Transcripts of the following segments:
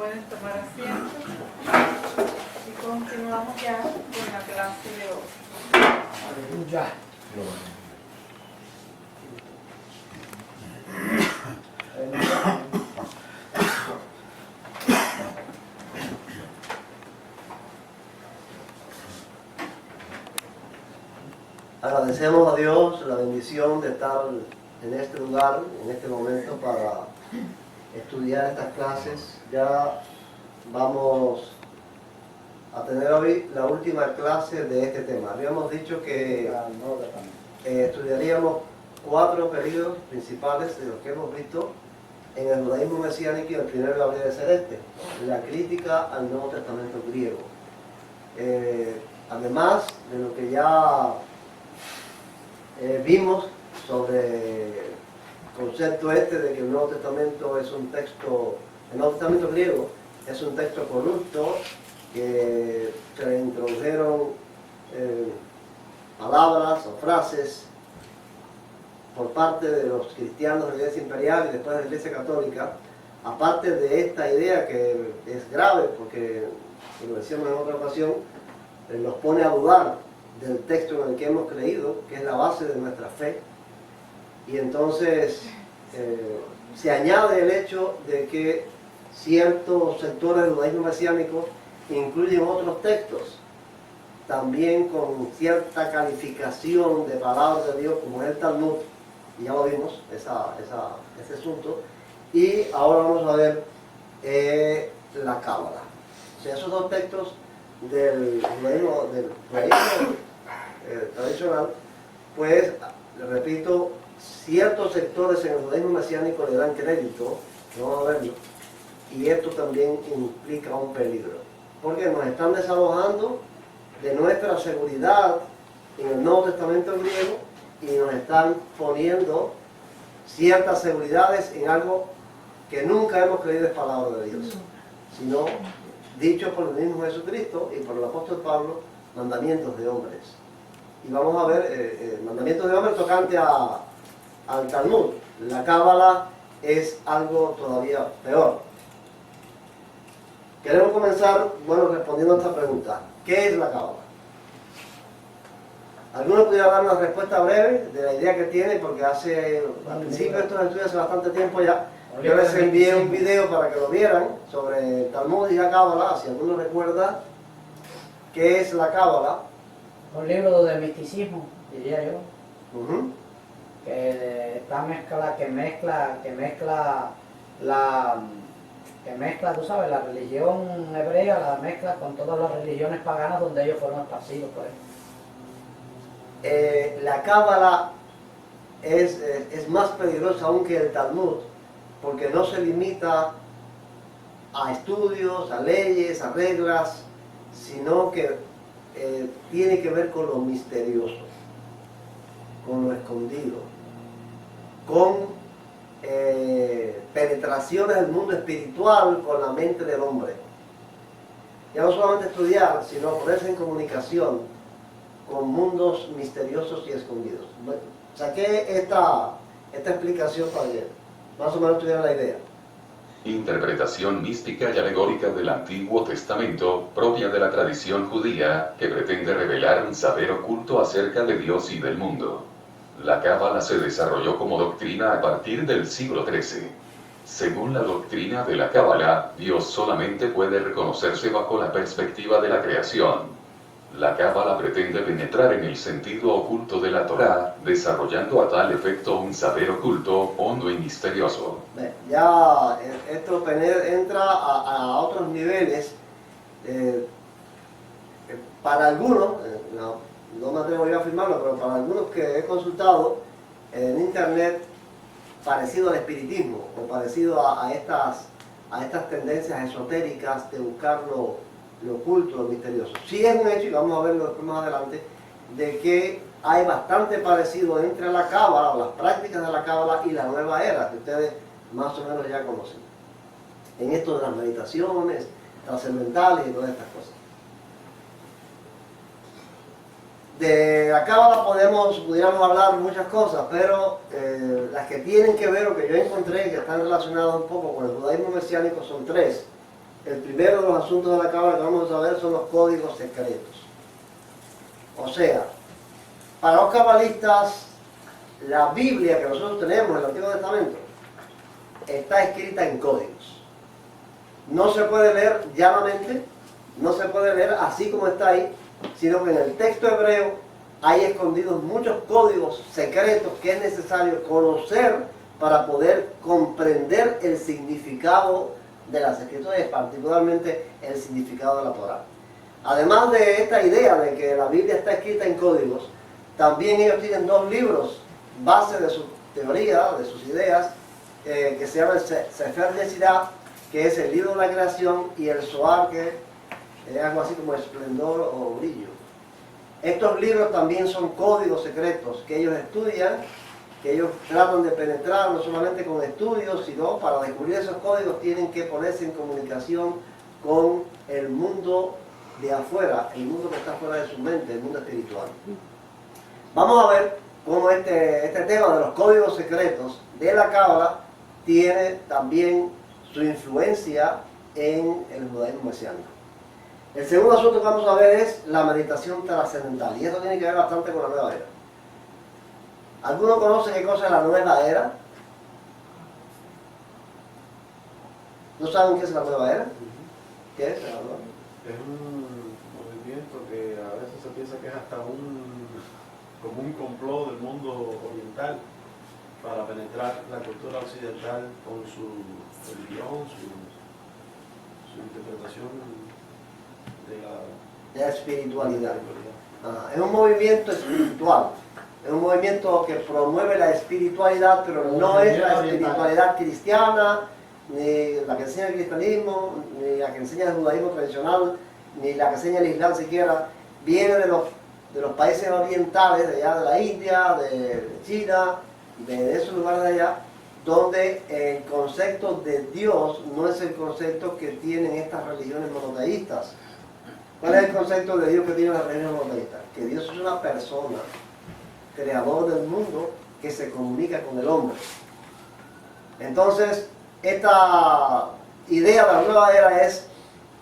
pueden tomar asiento y continuamos ya con la clase de hoy. Aleluya. Agradecemos a Dios la bendición de estar en este lugar, en este momento, para estudiar estas clases. Ya vamos a tener hoy la última clase de este tema. Habíamos dicho que estudiaríamos 4 periodos principales de los que hemos visto en el judaísmo mesiánico, y el primero habría de ser este, la crítica al Nuevo Testamento griego. Además de lo que ya vimos sobre el concepto este de que el Nuevo Testamento es un texto, el Nuevo Testamento griego es un texto corrupto, que se le introdujeron palabras o frases por parte de los cristianos de la Iglesia Imperial y después de la Iglesia Católica, aparte de esta idea que es grave porque, como decíamos en otra ocasión, nos pone a dudar del texto en el que hemos creído, que es la base de nuestra fe. Y entonces se añade el hecho de que ciertos sectores del judaísmo mesiánico incluyen otros textos, también con cierta calificación de palabras de Dios, como es el Talmud, y ya lo vimos, ese asunto. Y ahora vamos a ver la Cábala. O sea, esos dos textos del judaísmo tradicional, pues, repito, ciertos sectores en el judaísmo mesiánico le dan crédito, no vamos a verlo, y esto también implica un peligro, porque nos están desalojando de nuestra seguridad en el Nuevo Testamento griego y nos están poniendo ciertas seguridades en algo que nunca hemos creído es palabra de Dios, sino dicho por el mismo Jesucristo y por el apóstol Pablo, mandamientos de hombres. Y vamos a ver mandamientos de hombres tocante al Talmud. La Cábala es algo todavía peor. Queremos comenzar, respondiendo a esta pregunta. ¿Qué es la Cábala? ¿Alguno pudiera dar una respuesta breve de la idea que tiene? Porque al principio de estos estudios, hace bastante tiempo ya, yo les envié un video para que lo vieran sobre el Talmud y la Cábala. Si alguno recuerda qué es la Cábala. Un libro de misticismo, diría yo. Que mezcla, tú sabes, la religión hebrea, la mezcla con todas las religiones paganas donde ellos fueron esparcidos por ahí. La Cábala es más peligrosa aún que el Talmud, porque no se limita a estudios, a leyes, a reglas, sino que tiene que ver con lo misterioso, con lo escondido, con penetraciones del mundo espiritual con la mente del hombre. Ya no solamente estudiar, sino ponerse en comunicación con mundos misteriosos y escondidos. Bueno, saqué esta explicación para que más o menos tuvieran la idea. Interpretación mística y alegórica del Antiguo Testamento, propia de la tradición judía, que pretende revelar un saber oculto acerca de Dios y del mundo. La Cábala se desarrolló como doctrina a partir del siglo XIII. Según la doctrina de la Cábala, Dios solamente puede reconocerse bajo la perspectiva de la creación. La Cábala pretende penetrar en el sentido oculto de la Torá, desarrollando a tal efecto un saber oculto, hondo y misterioso. Ya esto entra a otros niveles. Para algunos, no me atrevo yo a afirmarlo, pero para algunos que he consultado en internet, parecido al espiritismo o parecido a estas tendencias esotéricas de buscar lo oculto, lo misterioso. Sí es un hecho, y vamos a verlo después más adelante, de que hay bastante parecido entre la Cábala, o las prácticas de la Cábala, y la nueva era, que ustedes más o menos ya conocen. En esto de las meditaciones trascendentales y todas estas cosas. De la Cábala pudiéramos hablar muchas cosas, pero las que tienen que ver, o que yo encontré que están relacionadas un poco con el judaísmo mesiánico, son 3. el primero de los asuntos de la Cábala que vamos a ver son los códigos secretos. O sea, para los cabalistas, la Biblia que nosotros tenemos, el Antiguo Testamento, está escrita en códigos. No se puede leer llanamente, no se puede leer así como está ahí, sino que en el texto hebreo hay escondidos muchos códigos secretos que es necesario conocer para poder comprender el significado de las Escrituras, particularmente el significado de la Torá. Además de esta idea de que la Biblia está escrita en códigos, también ellos tienen dos libros base de su teoría, de sus ideas, que se llama el Sefer Yetzirah, que es el libro de la creación, y el Zohar, que es algo así como esplendor o brillo. Estos libros también son códigos secretos que ellos estudian, que ellos tratan de penetrar no solamente con estudios, sino para descubrir esos códigos tienen que ponerse en comunicación con el mundo de afuera, el mundo que está fuera de su mente, el mundo espiritual. Vamos a ver cómo este tema de los códigos secretos de la Cábala tiene también su influencia en el judaísmo mesiánico. El segundo asunto que vamos a ver es la meditación trascendental, y esto tiene que ver bastante con la nueva era. ¿Alguno conoce qué cosa es la nueva era? ¿No saben qué es la nueva era? ¿Qué es la nueva era? Es un movimiento que a veces se piensa que es hasta como un complot del mundo oriental para penetrar la cultura occidental con su religión, su interpretación de la espiritualidad. Es un movimiento espiritual, es un movimiento que promueve la espiritualidad, pero no es la espiritualidad cristiana, ni la que enseña el cristianismo, ni la que enseña el judaísmo tradicional, ni la que enseña el islam siquiera. Viene de los países orientales, de allá de la India, de China, de esos lugares de allá, donde el concepto de Dios no es el concepto que tienen estas religiones monoteístas. ¿Cuál es el concepto de Dios que tienen las religiones monoteístas? Que Dios es una persona, creador del mundo, que se comunica con el hombre. Entonces, esta idea de la nueva era es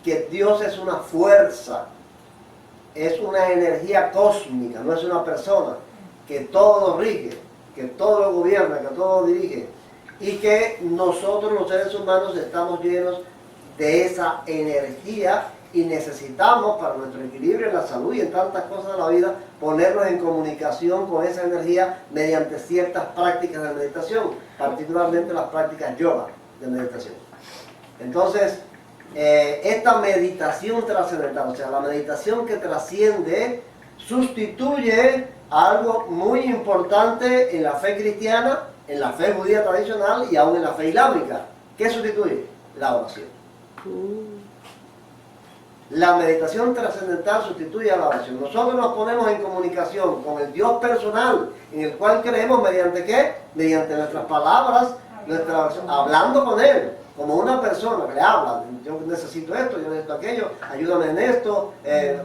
que Dios es una fuerza, es una energía cósmica, no es una persona, que todo lo rige, que todo lo gobierna, que todo lo dirige, y que nosotros los seres humanos estamos llenos de esa energía y necesitamos para nuestro equilibrio en la salud y en tantas cosas de la vida ponernos en comunicación con esa energía mediante ciertas prácticas de meditación, particularmente las prácticas yoga de meditación. Entonces, esta meditación trascendental, o sea, la meditación que trasciende, sustituye algo muy importante en la fe cristiana, en la fe judía tradicional y aún en la fe islámica. ¿Qué sustituye? La oración. La meditación trascendental sustituye a la oración. Nosotros nos ponemos en comunicación con el Dios personal, en el cual creemos mediante ¿qué? Mediante nuestras palabras, hablando con Él, como una persona que le habla. Yo necesito esto, yo necesito aquello, ayúdame en esto.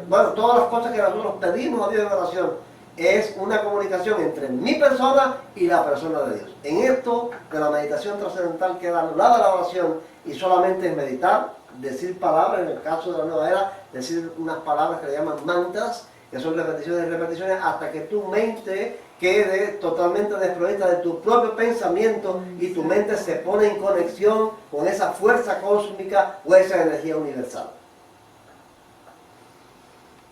Bueno, todas las cosas que nosotros pedimos a Dios en oración es una comunicación entre mi persona y la persona de Dios. En esto de la meditación trascendental queda anulada la oración y solamente es meditar, decir palabras, en el caso de la nueva era, decir unas palabras que le llaman mantras, que son repeticiones y repeticiones, hasta que tu mente quede totalmente desprovista de tu propio pensamiento y tu mente se pone en conexión con esa fuerza cósmica o esa energía universal.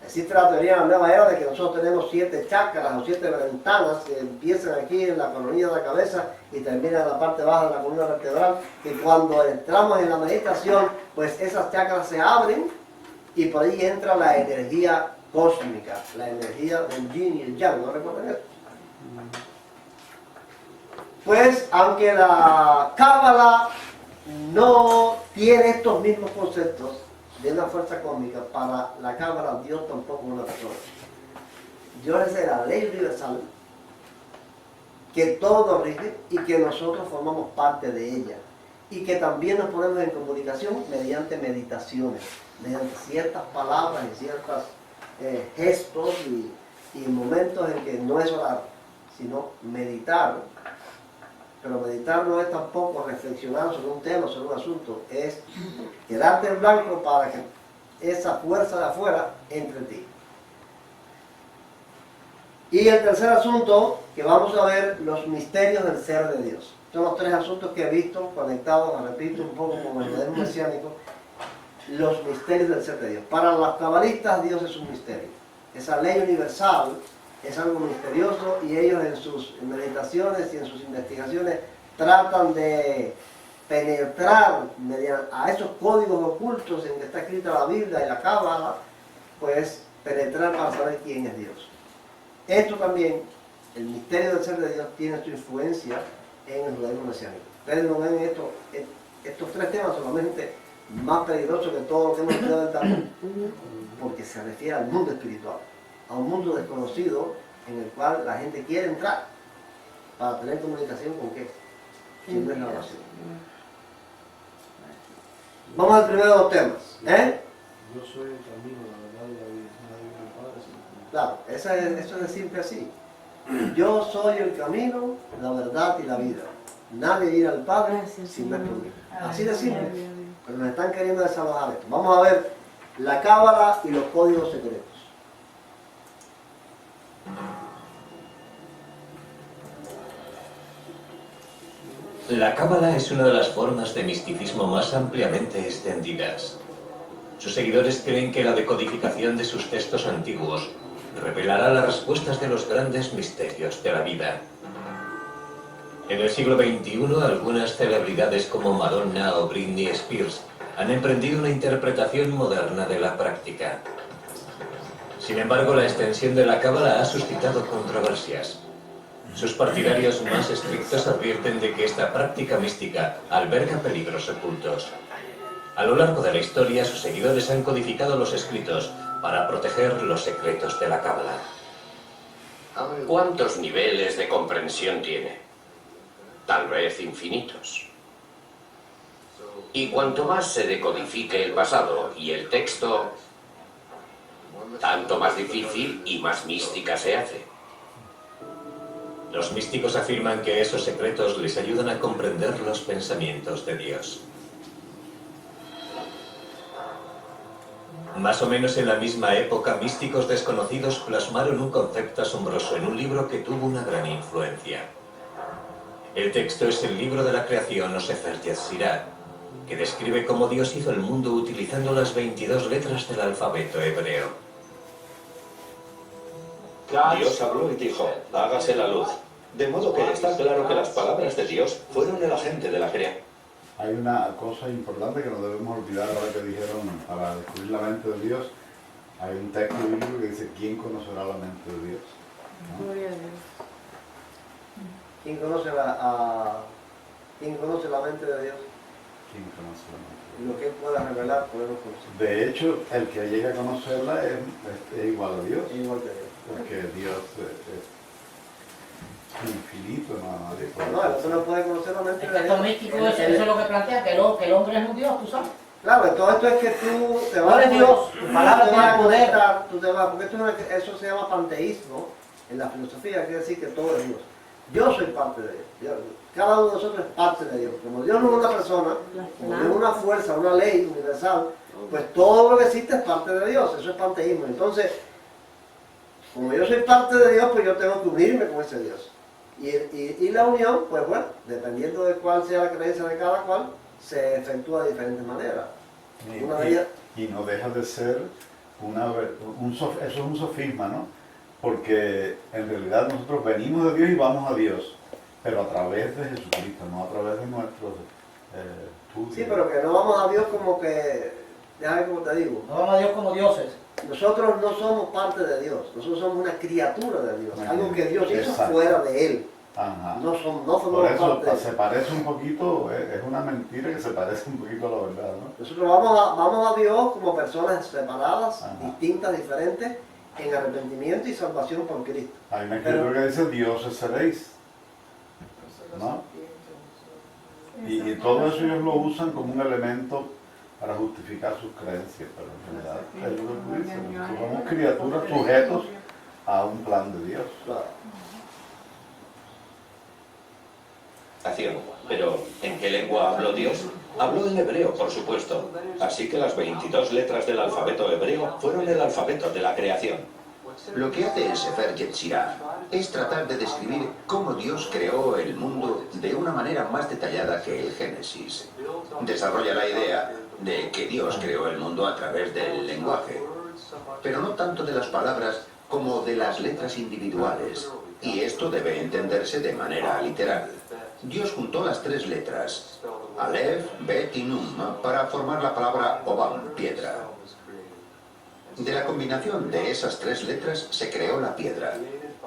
Existe la teoría de la nueva era de que nosotros tenemos 7 chakras o 7 ventanas que empiezan aquí en la coronilla de la cabeza y terminan en la parte baja de la columna vertebral, que cuando entramos en la meditación, pues esas chakras se abren y por ahí entra la energía cósmica, la energía del yin y el yang, ¿no recuerdan eso? Pues aunque la Cábala no tiene estos mismos conceptos de una fuerza cósmica, para la Cábala Dios tampoco es una persona. Dios es la ley universal que todo rige y que nosotros formamos parte de ella y que también nos ponemos en comunicación mediante meditaciones, mediante ciertas palabras y ciertos gestos y momentos en que no es orar, sino meditar. Pero meditar no es tampoco reflexionar sobre un tema, sobre un asunto, es que quedarte en blanco para que esa fuerza de afuera entre en ti. Y el tercer asunto que vamos a ver, los misterios del ser de Dios. Son los tres asuntos que he visto conectados, repito, un poco con el modelo mesiánico, los misterios del ser de Dios. Para los cabalistas Dios es un misterio. Esa ley universal es algo misterioso y ellos en sus meditaciones y en sus investigaciones tratan de penetrar a esos códigos ocultos en que está escrita la Biblia y la Cábala, pues penetrar para saber quién es Dios. Esto también, el misterio del ser de Dios, tiene su influencia en el judaísmo mesiánico. Ustedes no ven estos tres temas solamente más peligrosos que todo lo que hemos estudiado del Talmud, porque se refiere al mundo espiritual, a un mundo desconocido en el cual la gente quiere entrar para tener comunicación con qué, si no es la oración. Vamos al primero de los temas. Yo soy el camino, la verdad y la vida. Nadie viene al Padre sino por mí. Claro, eso es simple así. Yo soy el camino, la verdad y la vida. Nadie viene al Padre si no es por mí. Así de simple. Pero nos están queriendo desalojar esto. Vamos a ver la Cábala y los códigos secretos. La Cábala es una de las formas de misticismo más ampliamente extendidas. Sus seguidores creen que la decodificación de sus textos antiguos revelará las respuestas de los grandes misterios de la vida. En el siglo XXI, algunas celebridades como Madonna o Britney Spears han emprendido una interpretación moderna de la práctica. Sin embargo, la extensión de la Cábala ha suscitado controversias. Sus partidarios más estrictos advierten de que esta práctica mística alberga peligros ocultos. A lo largo de la historia, sus seguidores han codificado los escritos para proteger los secretos de la Cábala. ¿Cuántos niveles de comprensión tiene? Tal vez infinitos. Y cuanto más se decodifique el pasado y el texto, tanto más difícil y más mística se hace. Los místicos afirman que esos secretos les ayudan a comprender los pensamientos de Dios. Más o menos en la misma época, místicos desconocidos plasmaron un concepto asombroso en un libro que tuvo una gran influencia. El texto es el libro de la creación o Sefer Yetzirah, que describe cómo Dios hizo el mundo utilizando las 22 letras del alfabeto hebreo. Dios habló y dijo, hágase la luz. De modo que está claro que las palabras de Dios fueron el agente de la creación. Hay una cosa importante que no debemos olvidar ahora que dijeron para descubrir la mente de Dios. Hay un texto bíblico que dice, ¿quién conocerá la mente de Dios? ¿No? Gloria a Dios. ¿Quién conoce la mente de Dios? ¿Quién conoce la mente de Y Dios? lo que Él pueda revelar, podemos conocer. De hecho, el que llegue a conocerla es igual a Dios. Es igual que Dios. Porque Dios es infinito, no nadie puede No, el otro no puede conocer la mente El de texto Dios. místico, eso es lo que plantea, que el hombre es un Dios, tú sabes. Claro, todo esto es que tú te Tú vas eres Dios, tu palabra tú te tiene vas a poder. conectar, tú te vas, porque eso se llama panteísmo en la filosofía, quiere decir que todo es Dios. Yo soy parte de Dios. Cada uno de nosotros es parte de Dios. Como Dios no es una persona, como Dios es una fuerza, una ley universal, pues todo lo que existe es parte de Dios. Eso es panteísmo. Entonces, como yo soy parte de Dios, pues yo tengo que unirme con ese Dios. Y la unión, pues bueno, dependiendo de cuál sea la creencia de cada cual, se efectúa de diferentes maneras. Una de ellas, y no deja de ser eso es un sofisma, ¿no? Porque en realidad nosotros venimos de Dios y vamos a Dios, pero a través de Jesucristo, no a través de nuestros estudios. sí, pero que no vamos a Dios como que, déjame como te digo, No vamos a Dios como dioses. nosotros no somos parte de Dios, nosotros somos una criatura de Dios, Una algo que Dios hizo exacto. fuera de Él. Ajá. No somos Por eso parte de Él. se parece un poquito, es una mentira que se parece un poquito a la verdad, ¿no? Nosotros vamos a Dios como personas separadas, Ajá. distintas, diferentes, en arrepentimiento y salvación por Cristo. Hay una escritura que dice, dioses seréis, ¿no? Y todo eso ellos lo usan como un elemento para justificar sus creencias, pero en realidad es lo que tú dices, nosotros somos criaturas sujetos a un plan de Dios. Claro. Pero, ¿en qué lengua habló Dios? Habló en hebreo, por supuesto. Así que las 22 letras del alfabeto hebreo fueron el alfabeto de la creación. Lo que hace el Sefer Yetzirah es tratar de describir cómo Dios creó el mundo de una manera más detallada que el Génesis. Desarrolla la idea de que Dios creó el mundo a través del lenguaje, pero no tanto de las palabras como de las letras individuales, y esto debe entenderse de manera literal. Dios juntó las 3 letras, Aleph, Bet y Nun, para formar la palabra Obam, piedra. De la combinación de esas 3 letras se creó la piedra,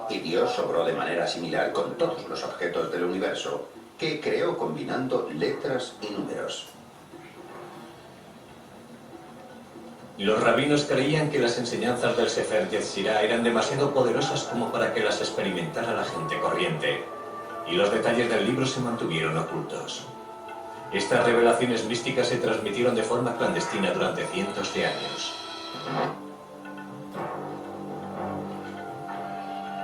y Dios obró de manera similar con todos los objetos del universo, que creó combinando letras y números. Los rabinos creían que las enseñanzas del Sefer Yetzirah eran demasiado poderosas como para que las experimentara la gente corriente, y los detalles del libro se mantuvieron ocultos. Estas revelaciones místicas se transmitieron de forma clandestina durante cientos de años.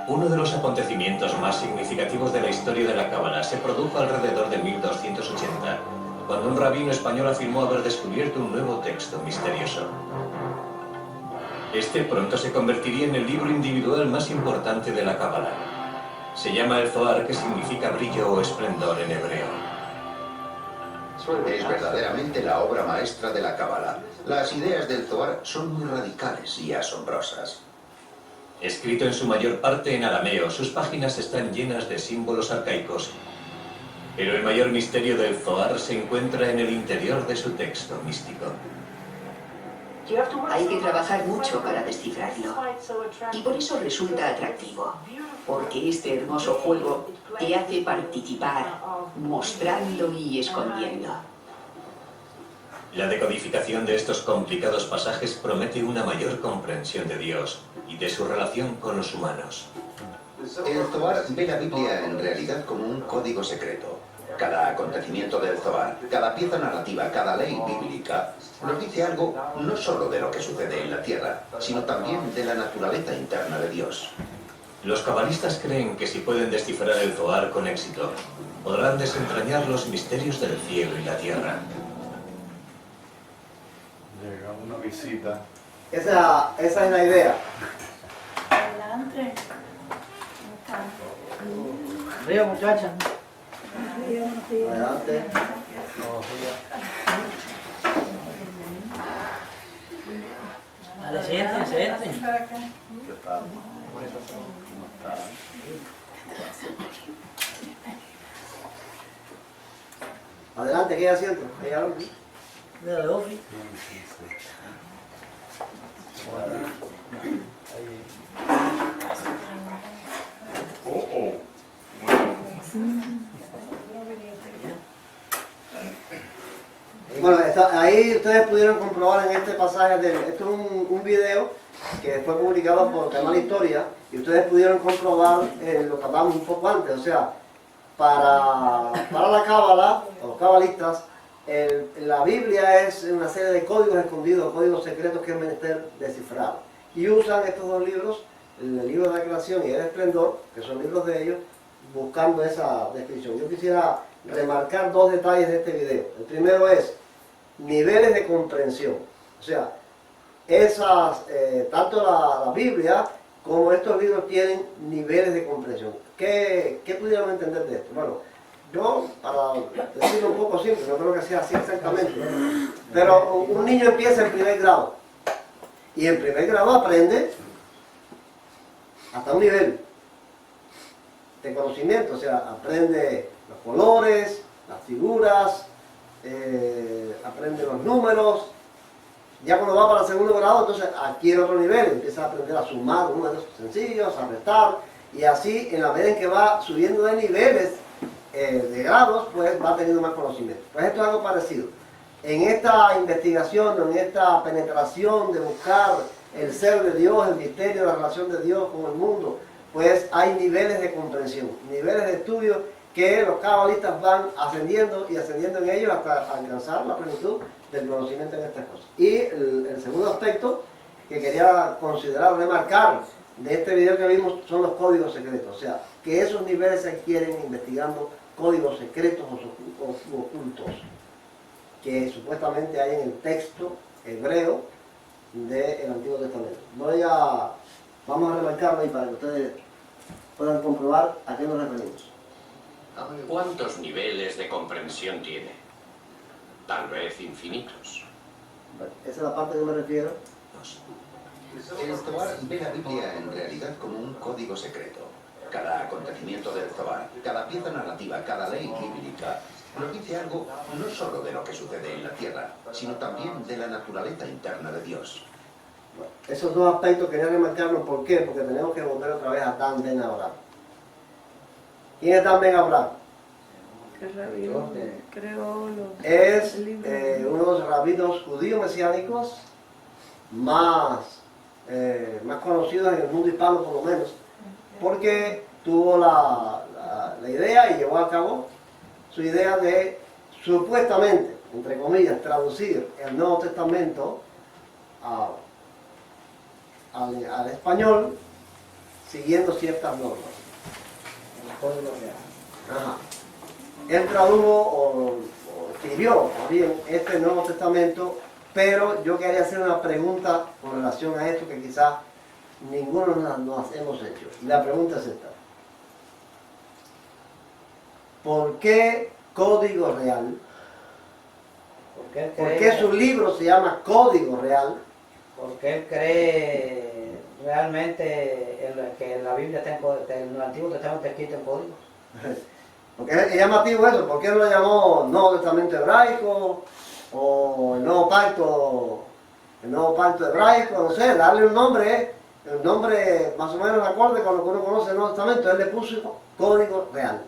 Uno de los acontecimientos más significativos de la historia de la Cábala se produjo alrededor de 1280, cuando un rabino español afirmó haber descubierto un nuevo texto misterioso. Este pronto se convertiría en el libro individual más importante de la Cábala. Se llama el Zohar, que significa brillo o esplendor en hebreo. Es verdaderamente la obra maestra de la Cábala. Las ideas del Zohar son muy radicales y asombrosas. Escrito en su mayor parte en arameo, sus páginas están llenas de símbolos arcaicos. Pero el mayor misterio del Zohar se encuentra en el interior de su texto místico. Hay que trabajar mucho para descifrarlo. Y por eso resulta atractivo. Porque este hermoso juego te hace participar, mostrando y escondiendo. La decodificación de estos complicados pasajes promete una mayor comprensión de Dios y de su relación con los humanos. El Zohar ve la Biblia en realidad como un código secreto. Cada acontecimiento del Zohar, cada pieza narrativa, cada ley bíblica, nos dice algo no solo de lo que sucede en la tierra, sino también de la naturaleza interna de Dios. Los cabalistas creen que si pueden descifrar el Zohar con éxito, podrán desentrañar los misterios del cielo y la tierra. Llega una visita. Esa es la idea. Adelante. Río, muchacha. Adelante. Dale, siéntense, siéntense. ¿Qué tal? ¿Cómo está? Adelante, ¿qué asiento? Ahí al otro. Dale, Ofi. Bueno, ahí ustedes pudieron comprobar en este pasaje, esto es un video que fue publicado por Canal Historia, y ustedes pudieron comprobar lo que hablamos un poco antes. O sea, para la Cábala, o los cabalistas, la Biblia es una serie de códigos escondidos, códigos secretos que es menester descifrar. Y usan estos 2 libros, el libro de la creación y el esplendor, que son libros de ellos, buscando esa descripción. Yo quisiera remarcar 2 detalles de este video. El primero es niveles de comprensión. O sea, tanto la Biblia como estos libros tienen niveles de comprensión. ¿Qué pudieron entender de esto? Bueno, yo, para decirlo un poco simple, no creo que sea así exactamente, pero un niño empieza en primer grado, y en primer grado aprende hasta un nivel de conocimiento. O sea, aprende los colores, las figuras, aprende los números. Ya cuando va para el segundo grado, entonces adquiere otro nivel, empieza a aprender a sumar números sencillos, a restar, y así, en la medida en que va subiendo de niveles, de grados, pues va teniendo más conocimiento. Pues esto es algo parecido. En esta investigación, en esta penetración de buscar el ser de Dios, el misterio de la relación de Dios con el mundo, pues hay niveles de comprensión, niveles de estudio que los cabalistas van ascendiendo y ascendiendo en ellos hasta alcanzar la plenitud del conocimiento en estas cosas. Y el segundo aspecto que quería considerar, remarcar de este video que vimos, son los códigos secretos. O sea, que esos niveles se adquieren investigando códigos secretos o ocultos, que supuestamente hay en el texto hebreo del Antiguo Testamento. Vamos a remarcarlo ahí para que ustedes puedan comprobar a qué nos referimos. ¿Cuántos niveles de comprensión tiene? Tal vez infinitos. Esa es la parte que me refiero. El Zohar ve la Biblia en realidad como un código secreto. Cada acontecimiento del Zohar, cada pieza narrativa, cada ley bíblica, nos dice algo no solo de lo que sucede en la tierra, sino también de la naturaleza interna de Dios. Bueno, esos dos aspectos quería remarcarlos. ¿Por qué? Porque tenemos que volver otra vez a Dan Ben Abraham. ¿Quién es Dan Ben Abraham? El rabino creó Es uno de los rabinos judíos mesiánicos más conocidos en el mundo hispano, por lo menos, porque tuvo la idea y llevó a cabo su idea de supuestamente, entre comillas, traducir el Nuevo Testamento al español siguiendo ciertas normas. Ajá. Él tradujo o escribió bien este Nuevo Testamento, pero yo quería hacer una pregunta con relación a esto que quizás ninguno nos hemos hecho. Y la pregunta es esta. ¿Por qué Código Real? ¿Por qué su libro se llama Código Real? Porque él cree realmente que en la Biblia en el Antiguo Testamento está escrito en código. Porque es llamativo eso. ¿Por qué no lo llamó Nuevo Testamento Hebraico o el Nuevo Pacto Hebraico? No sé, darle un nombre más o menos acorde con lo que uno conoce del Nuevo Testamento. Él le puso Código Real.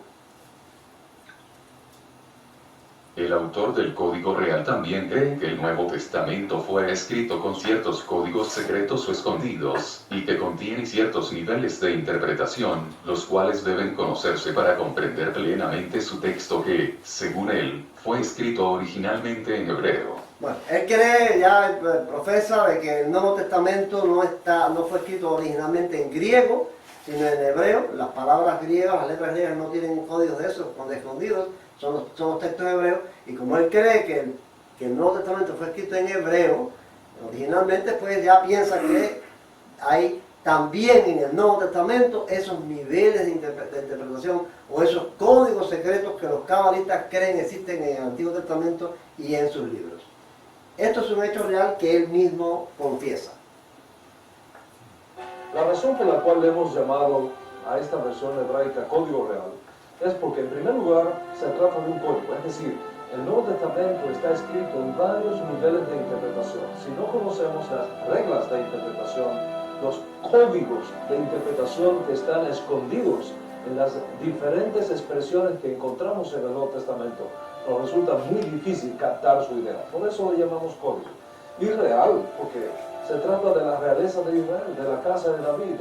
El autor del Código Real también cree que el Nuevo Testamento fue escrito con ciertos códigos secretos o escondidos, y que contiene ciertos niveles de interpretación, los cuales deben conocerse para comprender plenamente su texto que, según él, fue escrito originalmente en hebreo. Bueno, él cree, profesa, de que el Nuevo Testamento no fue escrito originalmente en griego, sino en hebreo. Las palabras griegas, las letras griegas no tienen códigos de esos, escondidos. Son los textos hebreos, y como él cree que el Nuevo Testamento fue escrito en hebreo, originalmente, pues ya piensa que hay también en el Nuevo Testamento esos niveles de interpretación o esos códigos secretos que los cabalistas creen existen en el Antiguo Testamento y en sus libros. Esto es un hecho real que él mismo confiesa. La razón por la cual le hemos llamado a esta versión hebraica Código Real es porque, en primer lugar, se trata de un código, es decir, el Nuevo Testamento está escrito en varios niveles de interpretación. Si no conocemos las reglas de interpretación, los códigos de interpretación que están escondidos en las diferentes expresiones que encontramos en el Nuevo Testamento, nos resulta muy difícil captar su idea. Por eso le llamamos código. Y real, porque se trata de la realeza de Israel, de la casa de David,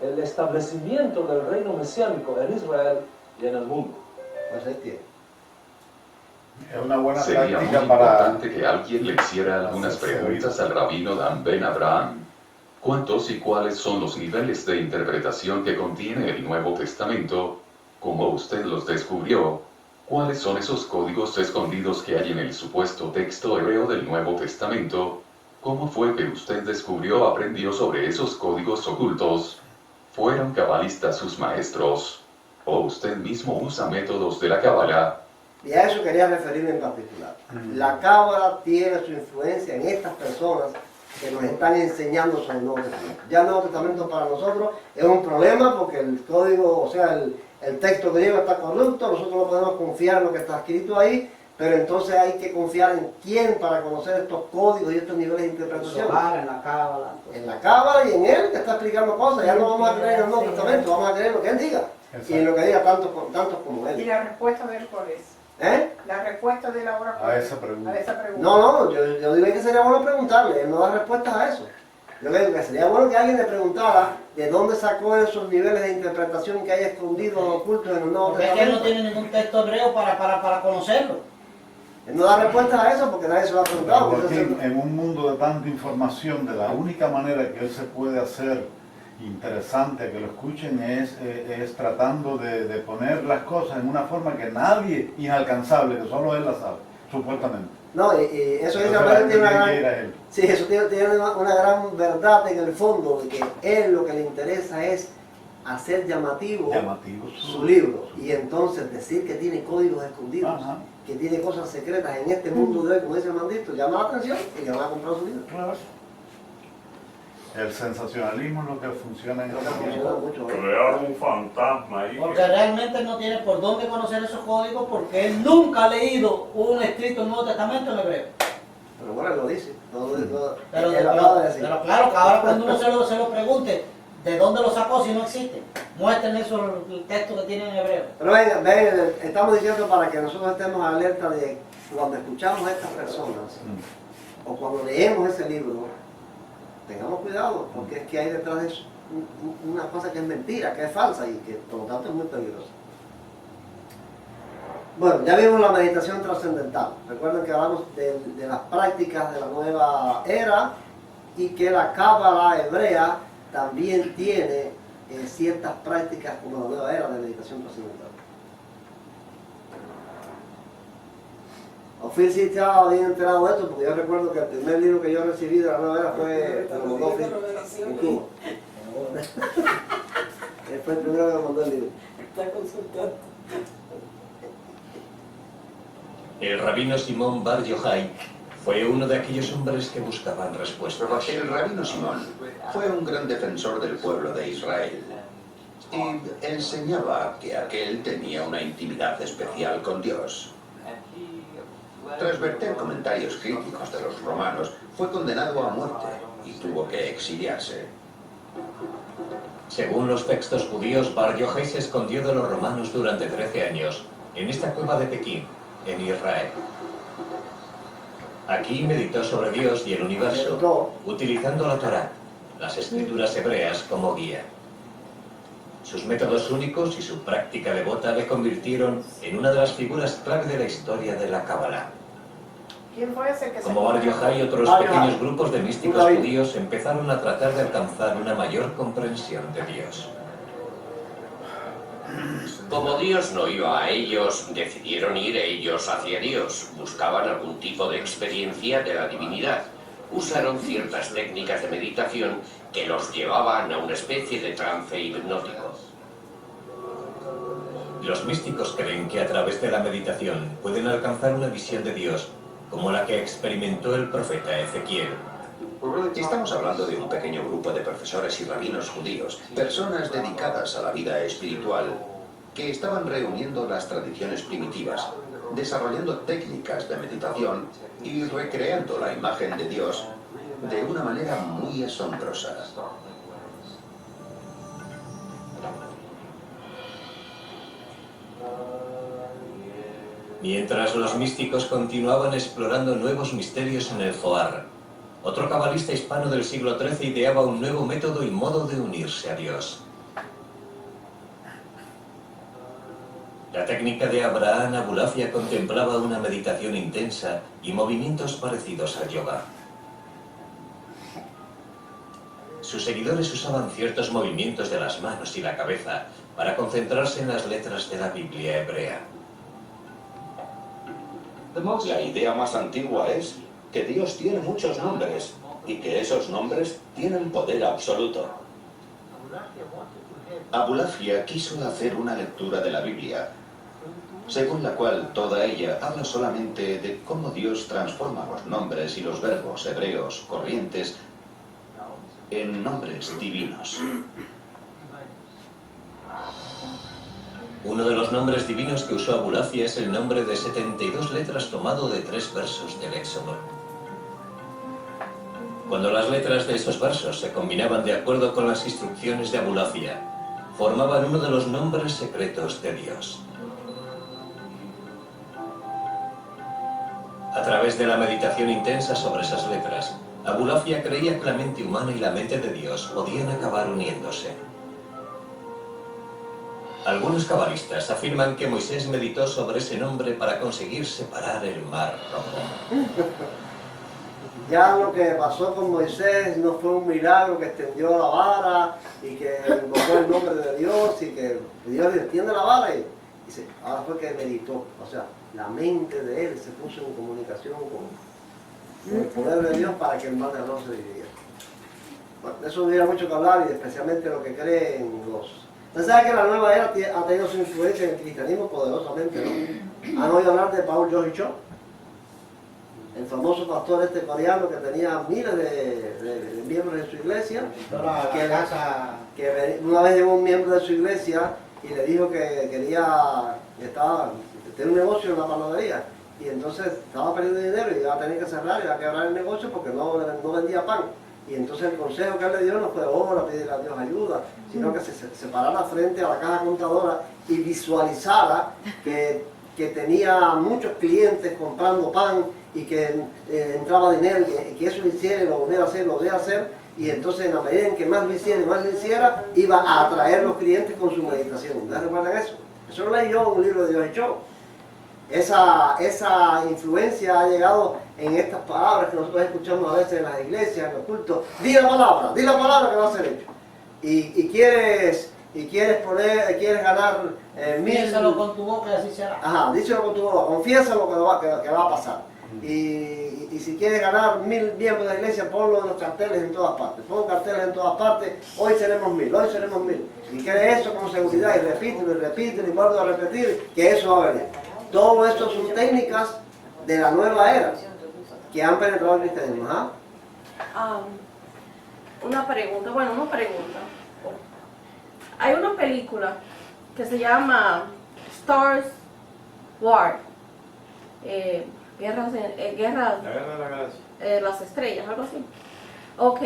del establecimiento del reino mesiánico en Israel y en el mundo. Pues ahí tiene. Es una buena Sería muy práctica para... importante que alguien le hiciera algunas preguntas al rabino Dan Ben Abraham. ¿Cuántos y cuáles son los niveles de interpretación que contiene el Nuevo Testamento? ¿Cómo usted los descubrió? ¿Cuáles son esos códigos escondidos que hay en el supuesto texto hebreo del Nuevo Testamento? ¿Cómo fue que usted aprendió sobre esos códigos ocultos? ¿Fueron cabalistas sus maestros? ¿O usted mismo usa métodos de la cábala? Y a eso quería referirme en particular. La cábala tiene su influencia en estas personas que nos están enseñando sobre el Nuevo Testamento. Ya el Nuevo Testamento para nosotros es un problema porque el código, o sea, el texto griego está corrupto, nosotros no podemos confiar en lo que está escrito ahí, pero entonces hay que confiar en quién para conocer estos códigos y estos niveles de interpretación. En la cábala. En la cábala y en él que está explicando cosas. Ya no vamos a creer en el Nuevo Testamento, vamos a creer en lo que él diga. Exacto. Y en lo que diga tantos como él. ¿Y la respuesta de él cuál es? La respuesta de la hora a esa pregunta. No, yo digo que sería bueno preguntarle, él no da respuestas a eso. Yo digo que sería bueno que alguien le preguntara de dónde sacó esos niveles de interpretación que hay escondidos o ocultos en el Nuevo Testamento. Porque es que él no tiene ningún texto hebreo para conocerlo. Él no da respuestas a eso porque nadie se lo ha preguntado. Joaquín, en un mundo de tanta información, de la única manera que él se puede hacer interesante a que lo escuchen es tratando de poner las cosas en una forma que nadie inalcanzable, que solo él la sabe, supuestamente. No, y eso Entonces, dice la Alberto gente tiene una tiene que gran... ir a él. Sí, eso tiene una gran verdad en el fondo, de que él lo que le interesa es hacer llamativo su libro. Y entonces decir que tiene códigos escondidos, Ajá. que tiene cosas secretas en este mundo de hoy, como dice el mandito, llama la atención y le van a comprar su libro. Claro. El sensacionalismo es lo que funciona en este Funciona tiempo. mucho, ¿eh? Crear un fantasma ahí. Porque realmente no tiene por dónde conocer esos códigos porque él nunca ha leído un escrito del Nuevo Testamento en hebreo. Pero bueno, él lo dice. Pero él acaba de decir. claro, que ahora cuando uno se lo pregunte, ¿de dónde lo sacó si no existe? Muestren eso, el texto que tiene en hebreo. Pero ven, estamos diciendo para que nosotros estemos alerta de cuando escuchamos a estas personas o cuando leemos ese libro, tengamos cuidado, porque es que hay detrás de eso una cosa que es mentira, que es falsa y que por lo tanto es muy peligrosa. Bueno, ya vimos la meditación trascendental. Recuerden que hablamos de las prácticas de la nueva era y que la cábala hebrea también tiene ciertas prácticas como la nueva era de meditación trascendental. Ofir sí estaba bien enterado de esto, porque yo recuerdo que el primer libro que yo recibí de la nueva era fue de los dos en Cuba. Él fue el primero que me mandó el libro. Está consultando. El rabino Simón Bar Yochai fue uno de aquellos hombres que buscaban respuestas. El rabino Simón fue un gran defensor del pueblo de Israel y enseñaba que aquel tenía una intimidad especial con Dios. Tras verter comentarios críticos de los romanos, fue condenado a muerte y tuvo que exiliarse. Según los textos judíos, Bar Yochai se escondió de los romanos durante 13 años en esta cueva de Pekín, en Israel. Aquí meditó sobre Dios y el universo, utilizando la Torá, las escrituras hebreas, como guía. Sus métodos únicos y su práctica devota le convirtieron en una de las figuras clave de la historia de la Cábala. ¿Quién fue ese que se Como Bar Yochai y otros pequeños grupos de místicos judíos empezaron a tratar de alcanzar una mayor comprensión de Dios. Como Dios no iba a ellos, decidieron ir ellos hacia Dios. Buscaban algún tipo de experiencia de la divinidad. Usaron ciertas técnicas de meditación que los llevaban a una especie de trance hipnótico. Los místicos creen que a través de la meditación pueden alcanzar una visión de Dios, como la que experimentó el profeta Ezequiel. Estamos hablando de un pequeño grupo de profesores y rabinos judíos, personas dedicadas a la vida espiritual, que estaban reuniendo las tradiciones primitivas, desarrollando técnicas de meditación y recreando la imagen de Dios de una manera muy asombrosa. Mientras los místicos continuaban explorando nuevos misterios en el Zohar, otro cabalista hispano del siglo XIII ideaba un nuevo método y modo de unirse a Dios. La técnica de Abraham Abulafia contemplaba una meditación intensa y movimientos parecidos al yoga. Sus seguidores usaban ciertos movimientos de las manos y la cabeza para concentrarse en las letras de la Biblia hebrea. La idea más antigua es que Dios tiene muchos nombres y que esos nombres tienen poder absoluto. Abulafia quiso hacer una lectura de la Biblia, según la cual toda ella habla solamente de cómo Dios transforma los nombres y los verbos hebreos corrientes en nombres divinos. Uno de los nombres divinos que usó Abulafia es el nombre de 72 letras tomado de 3 versos del Éxodo. Cuando las letras de esos versos se combinaban de acuerdo con las instrucciones de Abulafia, formaban uno de los nombres secretos de Dios. A través de la meditación intensa sobre esas letras, Abulafia creía que la mente humana y la mente de Dios podían acabar uniéndose. Algunos cabalistas afirman que Moisés meditó sobre ese nombre para conseguir separar el Mar Rojo. Ya lo que pasó con Moisés no fue un milagro que extendió la vara y que invocó el nombre de Dios y que Dios le extiende la vara y dice, ahora fue que meditó. O sea, la mente de él se puso en comunicación con el poder de Dios para que el mal de no se dividiera. Bueno, de eso hubiera mucho que hablar y especialmente lo que creen los... ¿Usted sabe que la nueva era ha tenido su influencia en el cristianismo poderosamente, no? ¿Han oído hablar de Paul Jogi Cho? El famoso pastor coreano que tenía miles de miembros en su iglesia. Que una vez llegó un miembro de su iglesia y le dijo que quería, tenía un negocio en la panadería. Y entonces estaba perdiendo dinero y iba a tener que cerrar, iba a quebrar el negocio porque no vendía pan. Y entonces el consejo que él le dio no fue ora, pedirle a Dios ayuda, sino que se parara frente a la caja contadora y visualizara que tenía muchos clientes comprando pan y que entraba dinero y que eso lo hiciera y lo volviera a hacer, y entonces en la medida en que más lo hiciera, iba a atraer los clientes con su meditación. ¿Ustedes recuerdan eso? Eso lo leí yo en un libro de Jogi Cho. Esa influencia ha llegado en estas palabras que nosotros escuchamos a veces en las iglesias, en los cultos. Di la palabra que va a ser hecho. Y quieres ganar 1000. Díselo con tu boca y así será. Ajá, díselo con tu boca, confiesa lo que va a pasar. Y si quieres ganar 1000 miembros de la iglesia, ponlo en los carteles en todas partes. Pon carteles en todas partes, hoy seremos 1000, hoy seremos 1000. Y crees eso con seguridad y repítelo y vuelvo a repetir que eso va a venir. Todo esto son técnicas de la nueva era que han penetrado el cristianismo. Una pregunta. Hay una película que se llama Stars War, Guerra de la Galaxia, las estrellas, algo así. Ok.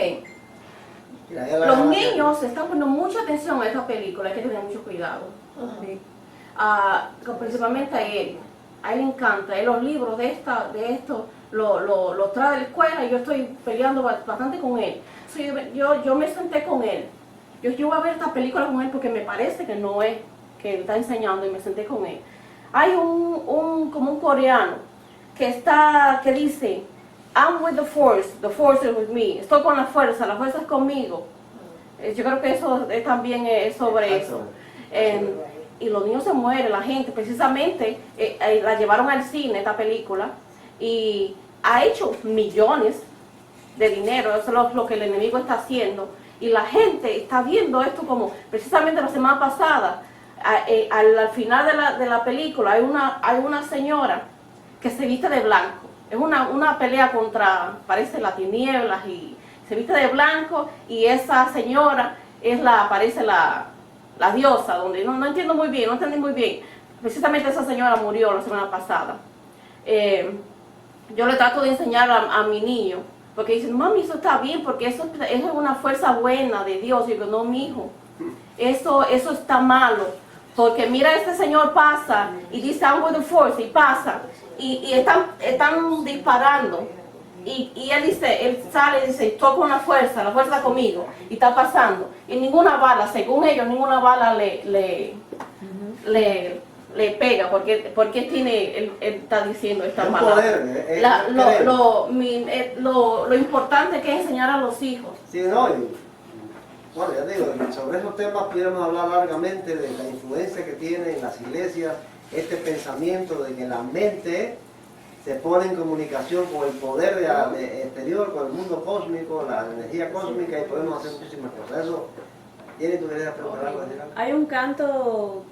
Los niños están poniendo mucha atención a esta película, hay que tener mucho cuidado. Principalmente a él le encanta, los libros de esto lo trae de la escuela y yo estoy peleando bastante con él. So, yo me senté con él, yo voy a ver esta película con él porque me parece que no es que él está enseñando, y me senté con él. Hay como un coreano que dice, I'm with the force is with me, estoy con la fuerza es conmigo. Yo creo que eso también es sobre eso. Y los niños se mueren, la gente, precisamente la llevaron al cine esta película y ha hecho millones de dinero, eso es lo que el enemigo está haciendo, y la gente está viendo esto como, precisamente la semana pasada, al final de la película hay una señora que se viste de blanco, es una pelea contra, parece las tinieblas, y se viste de blanco, y esa señora parece la diosa, donde no entendí muy bien, precisamente esa señora murió la semana pasada. Yo le trato de enseñar a mi niño, porque dicen, mami, eso está bien, porque eso es una fuerza buena de Dios. Y digo, no, mi hijo, eso está malo, porque mira, este señor pasa y dice, I'm with the force, y pasa, y están disparando. Y él sale y dice, estoy con la fuerza conmigo, y está pasando. Y ninguna bala, según ellos, ninguna bala le pega, porque él está diciendo esta palabra. Lo importante que es enseñar a los hijos. Sí, no, bueno, ya digo, sobre esos temas pudiéramos hablar largamente de la influencia que tiene en las iglesias este pensamiento de que la mente se pone en comunicación con el poder exterior, con el mundo cósmico, la energía cósmica, y podemos hacer muchísimas cosas. Eso, Jenny, ¿tú querías preguntar algo? Hay un canto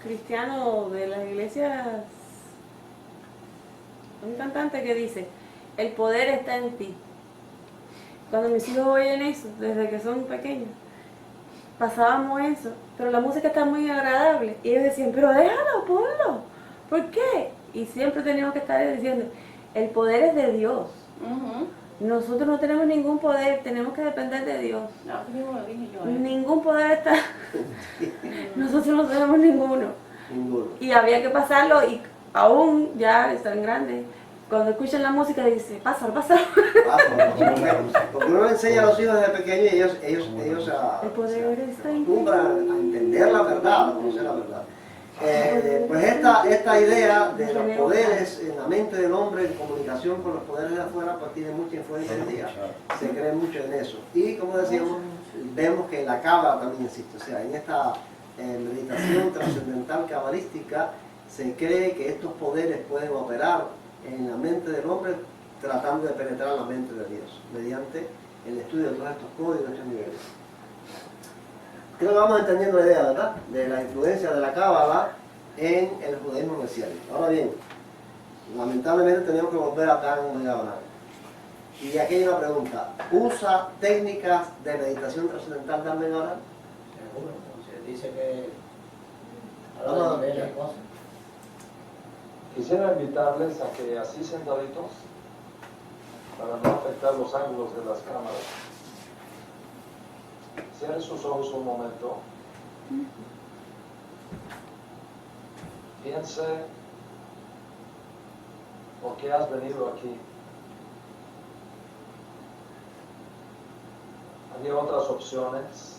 cristiano de las iglesias, un cantante que dice, el poder está en ti. Cuando mis hijos oyen eso, desde que son pequeños, pasábamos eso, pero la música está muy agradable, y ellos decían, pero déjalo, ponlo, ¿por qué? Y siempre teníamos que estar diciendo, el poder es de Dios. Nosotros no tenemos ningún poder, tenemos que depender de Dios. Ningún poder está. Nosotros no tenemos ninguno. Y había que pasarlo, y aún ya están grandes, cuando escuchan la música dicen, pásalo. Porque uno le enseña a los hijos desde pequeños y ellos se acostumbran a entender la verdad, a conocer la verdad. Pues esta idea de los poderes en la mente del hombre en comunicación con los poderes de afuera, pues tiene mucha influencia hoy en día. Se cree mucho en eso. Y como decíamos, vemos que la cábala también existe. O sea, en esta meditación trascendental cabalística, se cree que estos poderes pueden operar en la mente del hombre tratando de penetrar la mente de Dios mediante el estudio de todos estos códigos, estos niveles. Creo que vamos entendiendo la idea, ¿verdad?, de la influencia de la Cábala en el judaísmo mesiánico. Ahora bien, lamentablemente tenemos que volver a Dan Ben Abraham. Y aquí hay una pregunta: ¿usa técnicas de meditación trascendental Dan Ben Abraham? Seguro, entonces dice que Vamos a habla de ver. niveles y cosas. Quisiera invitarles a que así sentaditos, para no afectar los ángulos de las cámaras, cierren sus ojos un momento. Piense por qué has venido aquí. Había otras opciones.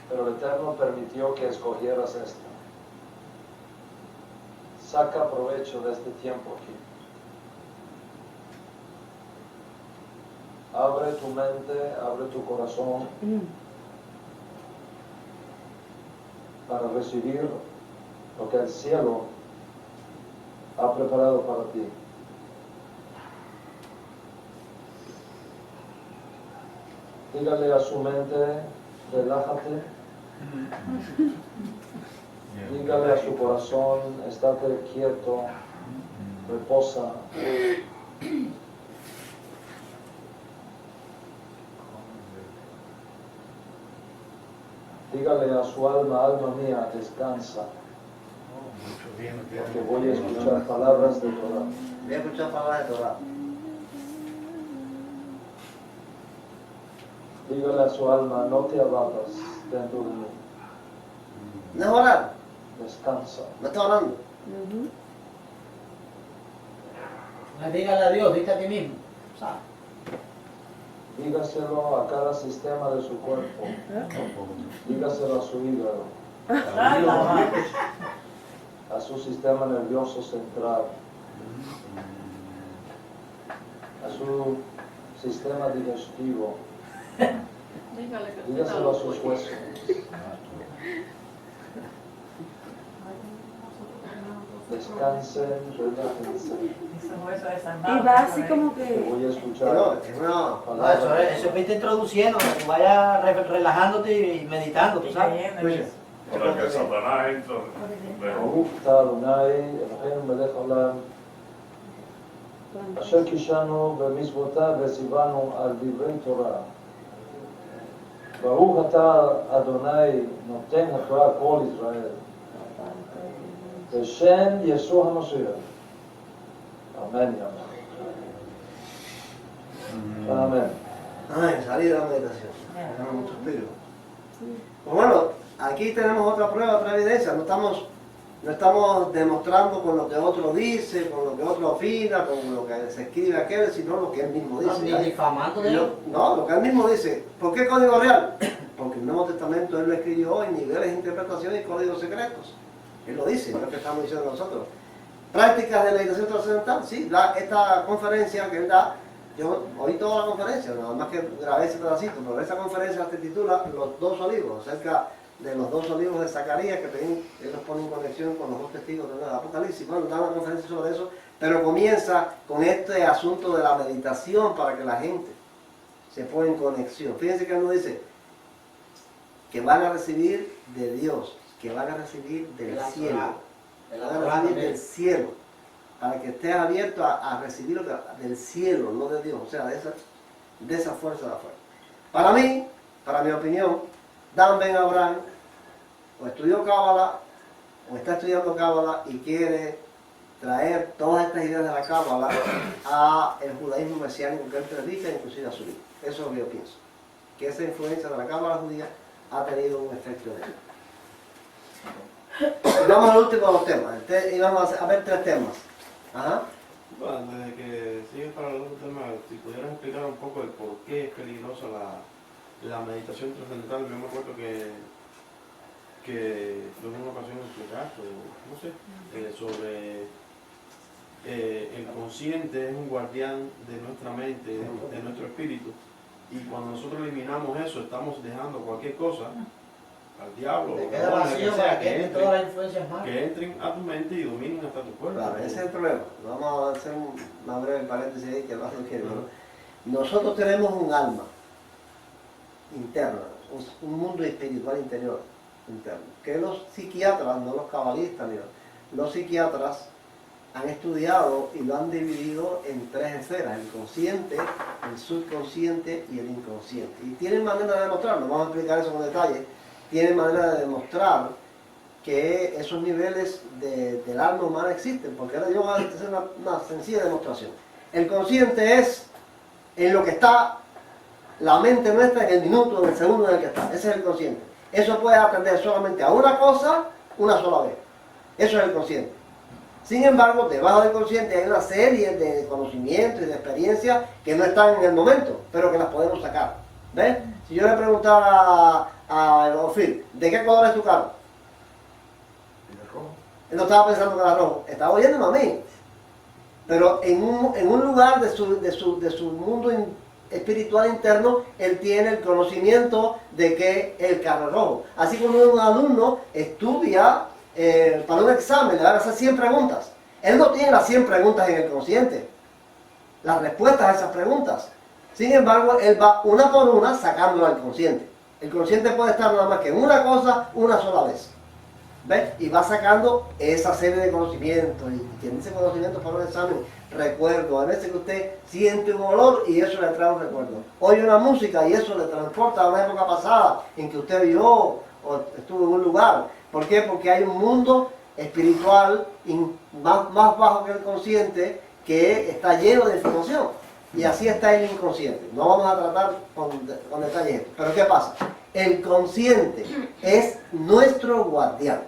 Pero el Eterno permitió que escogieras esta. Saca provecho de este tiempo aquí. Abre tu mente, abre tu corazón para recibir lo que el cielo ha preparado para ti. Dígale a su mente, relájate. Dígale a su corazón, estate quieto, reposa. Dígale a su alma, alma mía, descansa. Porque voy a escuchar palabras de Torah. Voy a escuchar palabras de Torah. Dígale a su alma, no te abatas dentro de mí. ¿No es orar? Descansa. ¿No está orando? Dígale a Dios, dite a ti mismo. ¿Sabes? Dígaselo a cada sistema de su cuerpo. Dígaselo a su hígado. A su sistema nervioso central. A su sistema digestivo. Dígaselo a sus huesos. Descansen, relájense. Y va así como Te que... voy a escuchar. No, eso es irte introduciendo, que tú vayas relajándote y meditando, tú sabes. Para que Satanás entre. ברוך אתה אדוני אלוהינו מלך העולם אשר קישנו במצוותיו וציוונו על דברי תורה. ברוך אתה אדוני נותן התורה כל ישראל בשם ישוע המשיח. אמן אמן. Ay, salí de la meditación. Tenemos mucho espíritu. Pues bueno, aquí tenemos otra prueba, otra evidencia. No estamos demostrando con lo que otro dice, con lo que otro opina, con lo que se escribe aquel, sino lo que él mismo dice. Ni difamando de él. No, lo que él mismo dice. ¿Por qué código real? Porque el Nuevo Testamento él lo escribió en niveles de interpretación y códigos secretos. Él lo dice, no es que estamos diciendo nosotros. Prácticas de meditación trascendental, sí, esta conferencia que él da, yo oí toda la conferencia, nada más que grabé ese pedacito, pero esa conferencia se titula Los dos olivos, acerca de los dos olivos de Zacarías, que él los pone en conexión con los dos testigos del Apocalipsis. Bueno, da una conferencia sobre eso, pero comienza con este asunto de la meditación para que la gente se ponga en conexión. Fíjense que él nos dice que van a recibir de Dios, que van a recibir del cielo, van a recibir del cielo, para que estés abierto a recibir del cielo, no de Dios, o sea, de esa fuerza de afuera. Para mí, para mi opinión, Dan Ben Abraham o estudió Cábala o está estudiando Cábala y quiere traer todas estas ideas de la Cábala a el judaísmo mesiánico que él predica, inclusive a su vida. Eso es lo que yo pienso, que esa influencia de la Cábala judía ha tenido un efecto en él. Y vamos al último de los temas, y vamos a ver tres temas. Ajá. Bueno, desde que sigues para el otro tema, si pudieras explicar un poco el por qué es peligrosa la meditación trascendental. Yo me acuerdo que en una ocasión explicaste, no sé, sobre el consciente es un guardián de nuestra mente, de nuestro espíritu, y cuando nosotros eliminamos eso, estamos dejando cualquier cosa al diablo, Te o queda demonios, vacío que sea, para que entren todas las influencias malas. que entren a tu mente y dominen hasta tu cuerpo. Claro, ese es el problema. Vamos a hacer una breve paréntesis ahí que no quiere. Nosotros tenemos un alma interna, un mundo espiritual interior interno, que los psiquiatras, no los cabalistas, ni los psiquiatras han estudiado y lo han dividido en 3 esferas: el consciente, el subconsciente y el inconsciente. Y tienen manera de demostrarlo, vamos a explicar eso con detalle. Tienen manera de demostrar que esos niveles del alma humana existen, porque ahora yo voy a hacer una sencilla demostración. El consciente es en lo que está la mente nuestra, en el minuto, en el segundo en el que está. Ese es el consciente. Eso puede atender solamente a una cosa, una sola vez. Eso es el consciente. Sin embargo, debajo del consciente hay una serie de conocimientos y de experiencias que no están en el momento, pero que las podemos sacar. ¿Ves? Si yo le preguntara a Ofir, ¿de qué color es tu carro? Él no estaba pensando que era rojo, estaba oyéndome a mí. Pero en un lugar de su mundo espiritual interno, él tiene el conocimiento de que el carro es rojo. Así como un alumno estudia para un examen, le van a hacer 100 preguntas. Él no tiene las 100 preguntas en el consciente, las respuestas a esas preguntas. Sin embargo, él va una por una sacándola al consciente. El consciente puede estar nada más que en una cosa una sola vez. ¿Ves? Y va sacando esa serie de conocimientos. Y quien dice conocimientos para un examen, recuerdo. A veces que usted siente un olor y eso le trae un recuerdo. Oye una música y eso le transporta a una época pasada en que usted vio o estuvo en un lugar. ¿Por qué? Porque hay un mundo espiritual más bajo que el consciente que está lleno de información. Y así está el inconsciente. No vamos a tratar con detalles esto. Pero ¿qué pasa? El consciente es nuestro guardián.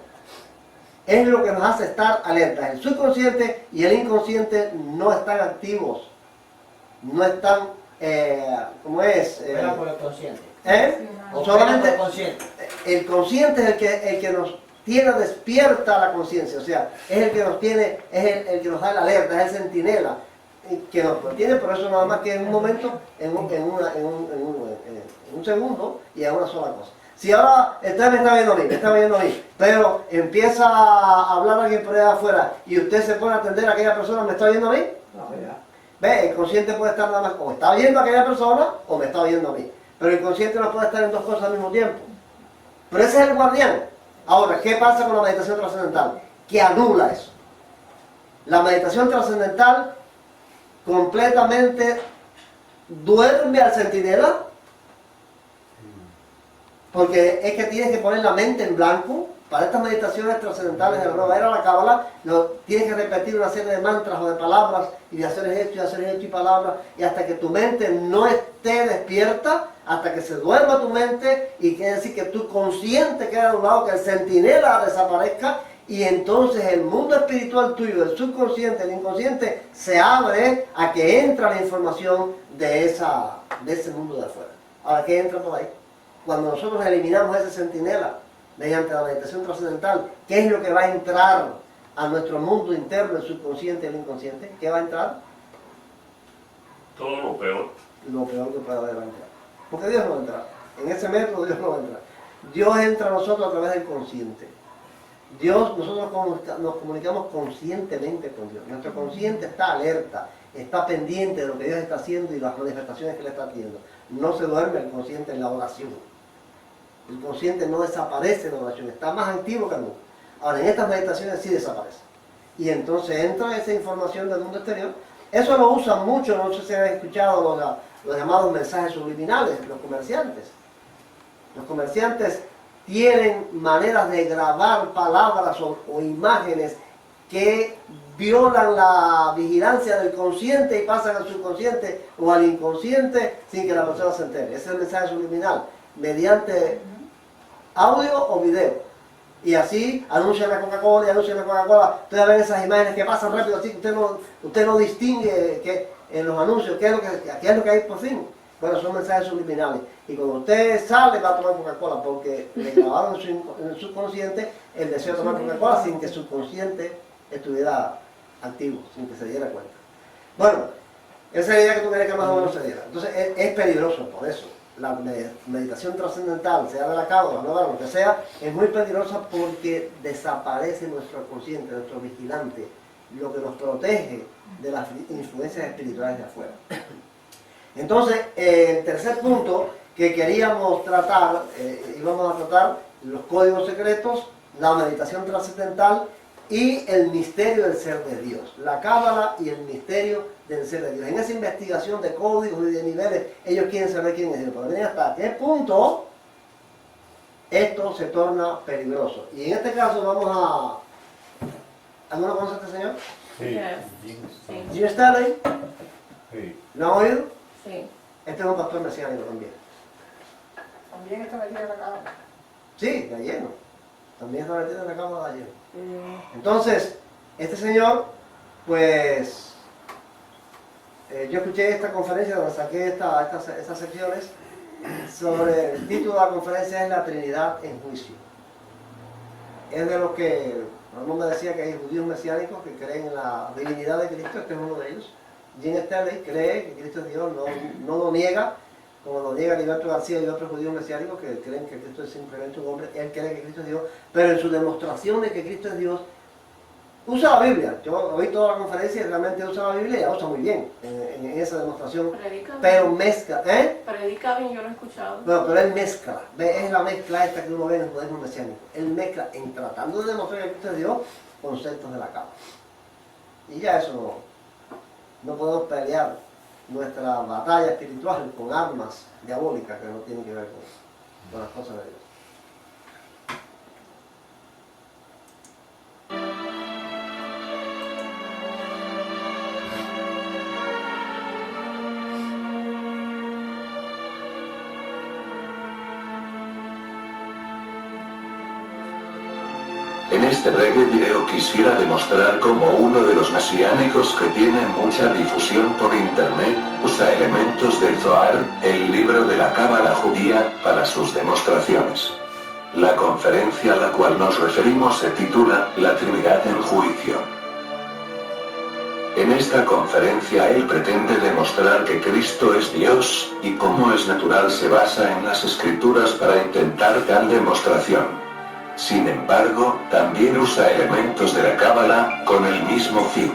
Es lo que nos hace estar alertas. El subconsciente y el inconsciente no están activos. No están, ¿cómo es? Opera por el consciente. Solamente por el consciente. El consciente es el que nos tiene despierta la conciencia. O sea, es el que nos tiene, es el que nos da la alerta, es el centinela que nos mantiene, por eso nada más que en un momento, en un segundo y en una sola cosa. Si ahora usted me está viendo a mí, pero empieza a hablar alguien por allá afuera y usted se pone a atender a aquella persona, ¿me está viendo a mí? No, ya. ¿Ve? El consciente puede estar nada más, o está viendo a aquella persona o me está viendo a mí. Pero el consciente no puede estar en 2 cosas al mismo tiempo. Pero ese es el guardián. Ahora, ¿qué pasa con la meditación trascendental? Que anula eso. La meditación trascendental completamente duerme al centinela, porque es que tienes que poner la mente en blanco. Para estas meditaciones trascendentales de la nueva era, la cábala, tienes que repetir una serie de mantras o de palabras y de hacer esto y palabras, y hasta que tu mente no esté despierta, hasta que se duerma tu mente, y quiere decir que tu consciente queda a un lado, que el centinela desaparezca, y entonces el mundo espiritual tuyo, el subconsciente, el inconsciente, se abre a que entra la información de ese mundo de afuera. Ahora, ¿qué entra por ahí? Cuando nosotros eliminamos ese centinela mediante la meditación trascendental, ¿qué es lo que va a entrar a nuestro mundo interno, el subconsciente y el inconsciente? ¿Qué va a entrar? Todo lo peor. Lo peor que puede haber va a entrar. Porque Dios no va a entrar. En ese método Dios no va a entrar. Dios entra a nosotros a través del consciente. Nosotros nos comunicamos conscientemente con Dios. Nuestro consciente está alerta, está pendiente de lo que Dios está haciendo y las manifestaciones que le está haciendo. No se duerme el consciente en la oración. El consciente no desaparece en la oración, está más activo que nunca. Ahora, en estas meditaciones sí desaparece. Y entonces entra esa información del mundo exterior. Eso lo usan mucho, no sé si han escuchado los llamados mensajes subliminales, los comerciantes. Los comerciantes tienen maneras de grabar palabras o imágenes que violan la vigilancia del consciente y pasan al subconsciente o al inconsciente sin que la persona se entere. Ese es el mensaje subliminal, mediante audio o video. Y así anuncian la Coca-Cola y anuncian la Coca-Cola. Ustedes ven esas imágenes que pasan rápido, así que usted no distingue que en los anuncios qué es lo que hay por fin. Bueno, son mensajes subliminales. Y cuando usted sale va a tomar Coca-Cola porque le grabaron en el subconsciente el deseo de tomar Coca-Cola sin que el subconsciente estuviera activo, sin que se diera cuenta. Bueno, esa es la idea que tú querías que más o menos se diera. Entonces es peligroso por eso. la meditación trascendental, sea de la cábala, no de lo que sea, es muy peligrosa porque desaparece nuestro consciente, nuestro vigilante, lo que nos protege de las influencias espirituales de afuera. Entonces, el tercer punto que queríamos tratar, íbamos a tratar los códigos secretos, la meditación trascendental y el misterio del ser de Dios, la cábala y el misterio del ser de Dios. En esa investigación de códigos y de niveles, ellos quieren saber quién es Dios, pero miren hasta qué punto esto se torna peligroso. Y en este caso vamos a... ¿Alguno conoce a este señor? Sí. Jim Stanley. Sí. ¿Lo han oído? Sí. Este es un pastor mesiánico también. También está metido en la cámara. Sí, de lleno. También está metido en la cámara de lleno. Entonces, este señor, pues, yo escuché esta conferencia donde saqué estas secciones sobre el título de la conferencia es La Trinidad en Juicio. Es de los que, no me decía que hay judíos mesiánicos que creen en la divinidad de Cristo, este es uno de ellos. Jim Stanley cree que Cristo es Dios, no lo niega, como lo niega Heriberto García y otros judíos mesiánicos que creen que Cristo es simplemente un hombre. Él cree que Cristo es Dios, pero en su demostración de que Cristo es Dios, usa la Biblia. Yo oí toda la conferencia y realmente usa la Biblia y la usa muy bien en esa demostración. Predica Pero bien. mezcla, Predica bien, yo lo he escuchado. pero él mezcla, es la mezcla esta que uno ve en el judaísmo mesiánico. Él mezcla en tratando de demostrar que Cristo es Dios, conceptos de la cábala. Y ya eso no podemos pelear nuestra batalla espiritual con armas diabólicas que no tienen que ver con las cosas de Dios. En este breve video quisiera demostrar cómo uno de los mesiánicos que tiene mucha difusión por internet usa elementos del Zohar, el libro de la cábala judía, para sus demostraciones. La conferencia a la cual nos referimos se titula La Trinidad en Juicio. En esta conferencia él pretende demostrar que Cristo es Dios, y cómo es natural se basa en las escrituras para intentar tal demostración. Sin embargo, también usa elementos de la cábala con el mismo fin.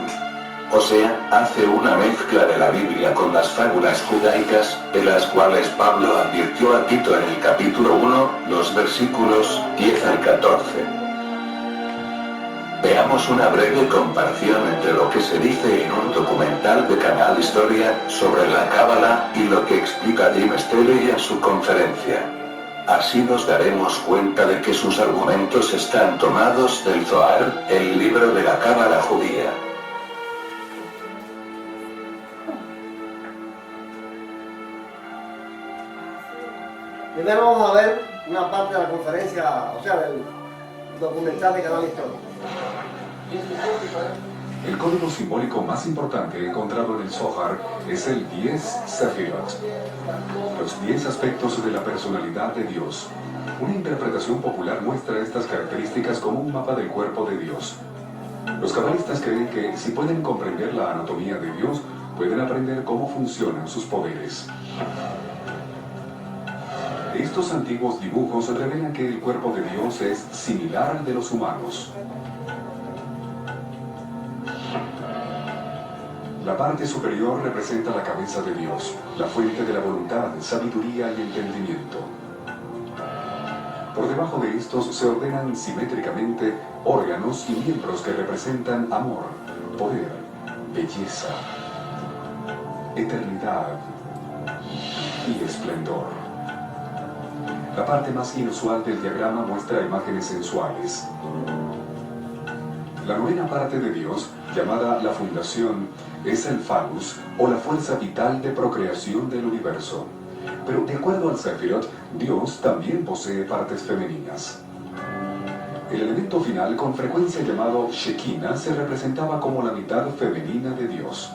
O sea, hace una mezcla de la Biblia con las fábulas judaicas, de las cuales Pablo advirtió a Tito en el capítulo 1, los versículos 10 al 14. Veamos una breve comparación entre lo que se dice en un documental de Canal Historia sobre la cábala y lo que explica Jim Stanley en su conferencia. Así nos daremos cuenta de que sus argumentos están tomados del Zohar, el libro de la cábala judía. Primero vamos a ver una parte de la conferencia, o sea, del documental de Canal Historia. El código simbólico más importante encontrado en el Zohar es el 10 Sefirot, los 10 aspectos de la personalidad de Dios. Una interpretación popular muestra estas características como un mapa del cuerpo de Dios. Los cabalistas creen que si pueden comprender la anatomía de Dios, pueden aprender cómo funcionan sus poderes. Estos antiguos dibujos revelan que el cuerpo de Dios es similar al de los humanos. La parte superior representa la cabeza de Dios, la fuente de la voluntad, sabiduría y entendimiento. Por debajo de estos se ordenan simétricamente órganos y miembros que representan amor, poder, belleza, eternidad y esplendor. La parte más inusual del diagrama muestra imágenes sensuales. La novena parte de Dios, llamada la fundación, es el phallus, o la fuerza vital de procreación del universo. Pero de acuerdo al Sefirot, Dios también posee partes femeninas. El elemento final, con frecuencia llamado Shekinah, se representaba como la mitad femenina de Dios.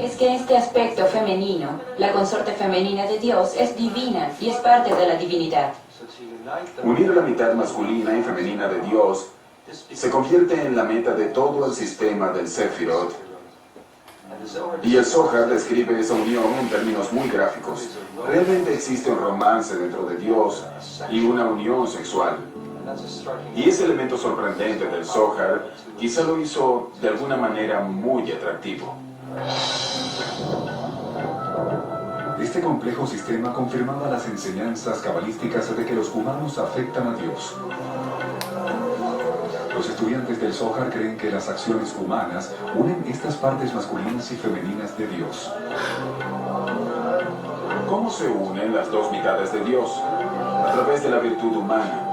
Es que este aspecto femenino, la consorte femenina de Dios, es divina y es parte de la divinidad. Unir la mitad masculina y femenina de Dios se convierte en la meta de todo el sistema del Sefirot Y el Zohar describe esa unión en términos muy gráficos. Realmente existe un romance dentro de Dios y una unión sexual. Y ese elemento sorprendente del Zohar quizá lo hizo de alguna manera muy atractivo. Este complejo sistema confirmaba las enseñanzas cabalísticas de que los humanos afectan a Dios. Los estudiantes del Zohar creen que las acciones humanas unen estas partes masculinas y femeninas de Dios. ¿Cómo se unen las dos mitades de Dios? A través de la virtud humana,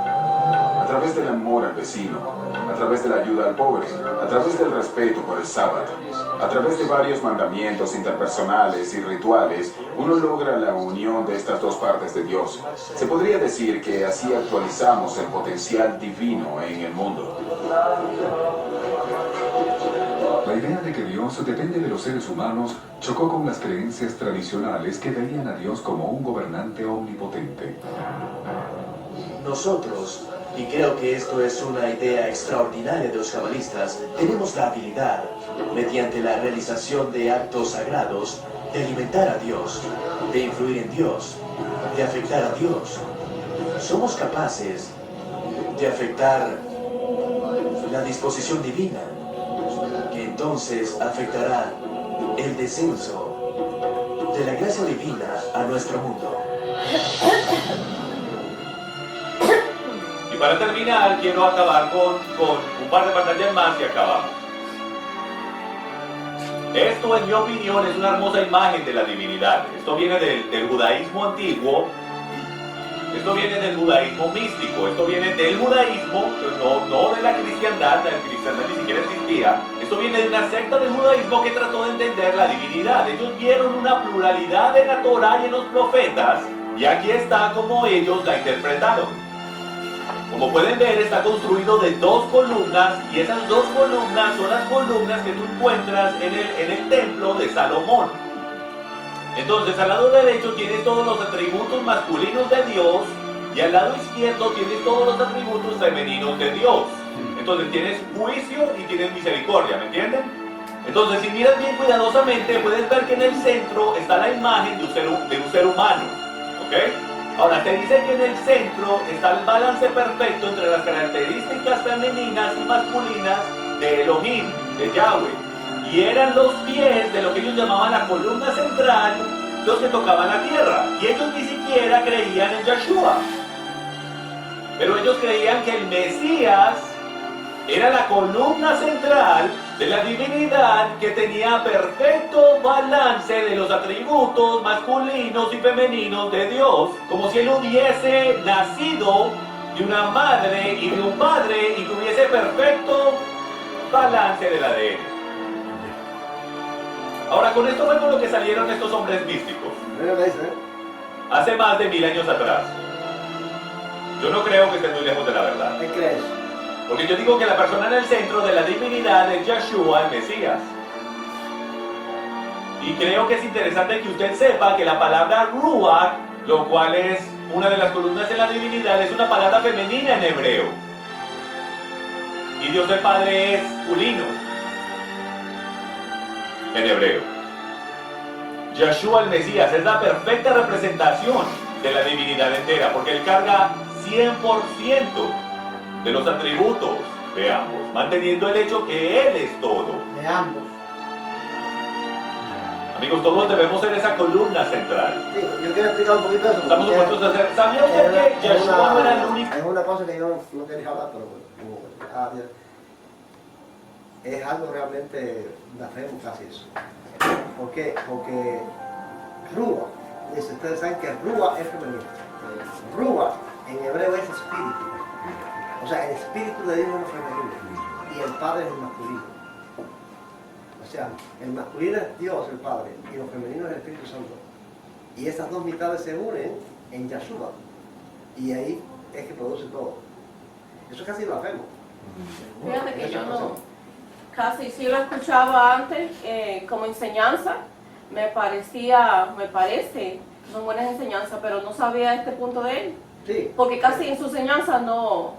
a través del amor al vecino, a través de la ayuda al pobre, a través del respeto por el sábado, a través de varios mandamientos interpersonales y rituales, uno logra la unión de estas dos partes de Dios. Se podría decir que así actualizamos el potencial divino en el mundo. La idea de que Dios depende de los seres humanos chocó con las creencias tradicionales que veían a Dios como un gobernante omnipotente. Nosotros, y creo que esto es una idea extraordinaria de los cabalistas, tenemos la habilidad, mediante la realización de actos sagrados, de alimentar a Dios, de influir en Dios, de afectar a Dios. Somos capaces de afectar la disposición divina, que entonces afectará el descenso de la gracia divina a nuestro mundo. Y para terminar, quiero acabar con un par de pantallas más y acabamos. Esto, en mi opinión, es una hermosa imagen de la divinidad. Esto viene del judaísmo antiguo. Esto viene del judaísmo místico. Esto viene del judaísmo, no de la cristiandad. La cristiandad ni siquiera existía. Esto viene de una secta del judaísmo que trató de entender la divinidad. Ellos vieron una pluralidad en la Torah y en los profetas. Y aquí está como ellos la interpretaron. Como pueden ver, está construido de dos columnas, y esas dos columnas son las columnas que tú encuentras en el templo de Salomón. Entonces, al lado derecho tienes todos los atributos masculinos de Dios, y al lado izquierdo tienes todos los atributos femeninos de Dios. Entonces tienes juicio y tienes misericordia, ¿me entienden? Entonces, si miras bien cuidadosamente, puedes ver que en el centro está la imagen de un ser humano, ¿ok? Ahora, te dice que en el centro está el balance perfecto entre las características femeninas y masculinas de Elohim, de Yahweh. Y eran los pies de lo que ellos llamaban la columna central, los que tocaban la tierra. Y ellos ni siquiera creían en Yeshua. Pero ellos creían que el Mesías era la columna central de la divinidad que tenía perfecto balance de los atributos masculinos y femeninos de Dios, como si él hubiese nacido de una madre y de un padre y tuviese perfecto balance del ADN. Ahora, con esto fue con lo que salieron estos hombres místicos hace más de 1000 años atrás. Yo no creo que estén muy lejos de la verdad. ¿Qué crees? Porque yo digo que la persona en el centro de la divinidad es Yeshua, el Mesías. Y creo que es interesante que usted sepa que la palabra Ruach, lo cual es una de las columnas de la divinidad, es una palabra femenina en hebreo. Y Dios el Padre es Ulino en hebreo. Yeshua el Mesías es la perfecta representación de la divinidad entera, porque él carga 100% de los atributos de ambos, manteniendo el hecho que él es todo. De ambos. Amigos, todos debemos ser esa columna central. Sí, yo quiero explicar un poquito eso. Estamos supuestos a hacer. ¿Sabía usted que Yeshua no era el único? Es una cosa que yo no quería hablar, pero es algo realmente blasfemo casi eso. ¿Por qué? Porque Ruach, ustedes saben que Ruach es femenino. Ruach en hebreo es espíritu. O sea, el espíritu de Dios es el femenino y el Padre es el masculino. O sea, el masculino es Dios, el Padre, y lo femenino es el Espíritu Santo. Y esas dos mitades se unen en Yeshua. Y ahí es que produce todo. Eso casi lo hacemos. Fíjate que yo no, casi sí lo escuchaba antes como enseñanza, me parece, son buenas enseñanzas, pero no sabía este punto de él. Sí. Porque casi en su enseñanza no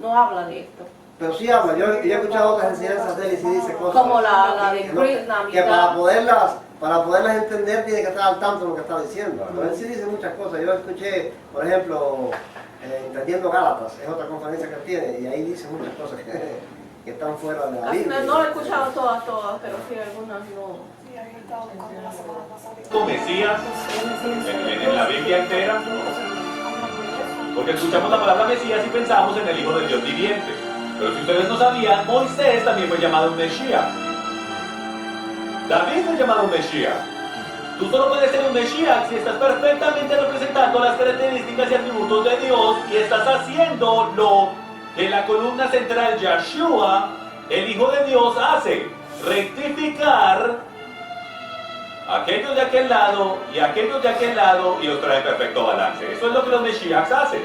habla de esto. Pero sí habla, yo he escuchado otras enseñanzas de él y sí dice cosas. Como la de ¿no? Navidad. Que para poderlas entender tiene que estar al tanto de lo que está diciendo. Pero él sí dice muchas cosas. Yo escuché, por ejemplo, Entendiendo Gálatas, es otra conferencia que él tiene, y ahí dice muchas cosas que están fuera de la Biblia. No lo he escuchado todas, pero sí algunas no. Mesías en la Biblia entera, porque escuchamos la palabra Mesías y pensamos en el Hijo del Dios viviente. Pero si ustedes no sabían, Moisés también fue llamado un Mesías. David fue llamado un Mesías. Tú solo puedes ser un Mesías si estás perfectamente representando las características y atributos de Dios y estás haciendo lo que la columna central Yeshua, el Hijo de Dios, hace. Rectificar aquellos de aquel lado y aquellos de aquel lado y los trae perfecto balance. Eso es lo que los Mesías hacen.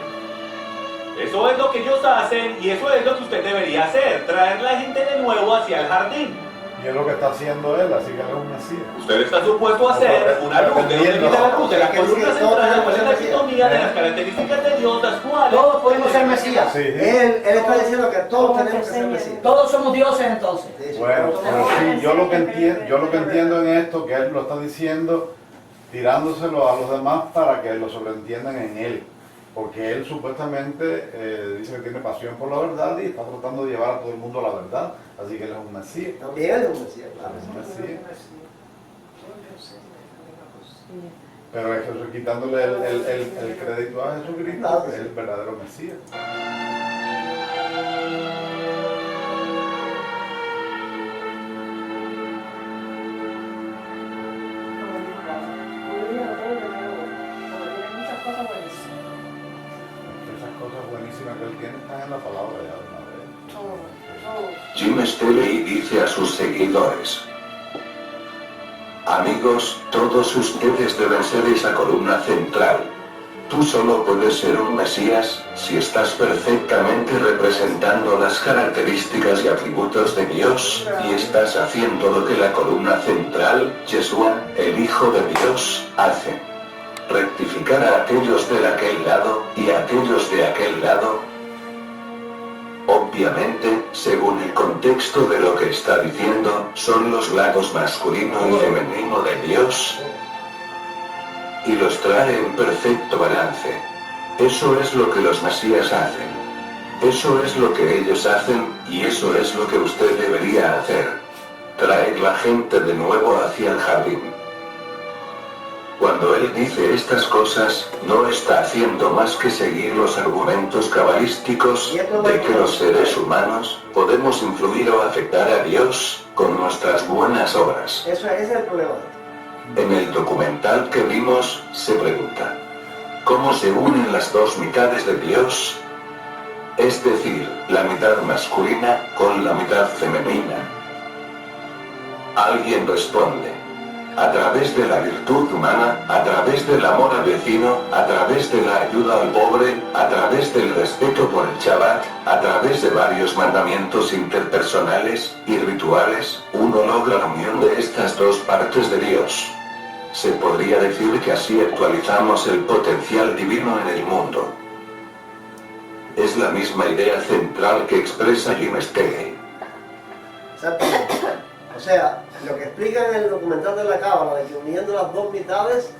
Eso es lo que ellos hacen y eso es lo que usted debería hacer. Traer la gente de nuevo hacia el jardín. Y es lo que está haciendo él, así que él es un Mesías. Usted está supuesto a hacer una luz de donde viene la luz, de la columna central, cuál es la epitomía de las características de Dios, las cuales... Todos podemos ser Mesías. Sí. Él está diciendo que todos tenemos que ser Mesías. Todos somos dioses entonces. Bueno, pero sí, yo lo que entiendo en esto, que él lo está diciendo, tirándoselo a los demás para que lo sobreentiendan en él. Porque él supuestamente dice que tiene pasión por la verdad y está tratando de llevar a todo el mundo a la verdad. Así que él es un Mesías. También él es un Mesías, claro. Es un Mesías. Pero eso es quitándole el crédito a Jesucristo, que es el verdadero Mesías. Que él tiene están en la palabra ya de una vez. Jim Staley dice a sus seguidores: amigos, todos ustedes deben ser esa columna central. Tú solo puedes ser un Mesías si estás perfectamente representando las características y atributos de Dios, y estás haciendo lo que la columna central, Yeshua, el Hijo de Dios, hace. Rectificar a aquellos de aquel lado y a aquellos de aquel lado. Obviamente, según el contexto de lo que está diciendo, son los lados masculino y femenino de Dios y los trae en perfecto balance. Eso es lo que los Mesías hacen. Eso es lo que ellos hacen y eso es lo que usted debería hacer. Traer la gente de nuevo hacia el jardín. Cuando él dice estas cosas, no está haciendo más que seguir los argumentos cabalísticos de que los seres humanos podemos influir o afectar a Dios con nuestras buenas obras. Ese es el problema. En el documental que vimos, se pregunta: ¿cómo se unen las dos mitades de Dios? Es decir, la mitad masculina con la mitad femenina. Alguien responde: a través de la virtud humana, a través del amor al vecino, a través de la ayuda al pobre, a través del respeto por el Shabbat, a través de varios mandamientos interpersonales y rituales, uno logra la unión de estas dos partes de Dios. Se podría decir que así actualizamos el potencial divino en el mundo. Es la misma idea central que expresa Jim Staley. Exactamente. O sea, lo que explica en el documental de la Cábala, de que uniendo las dos mitades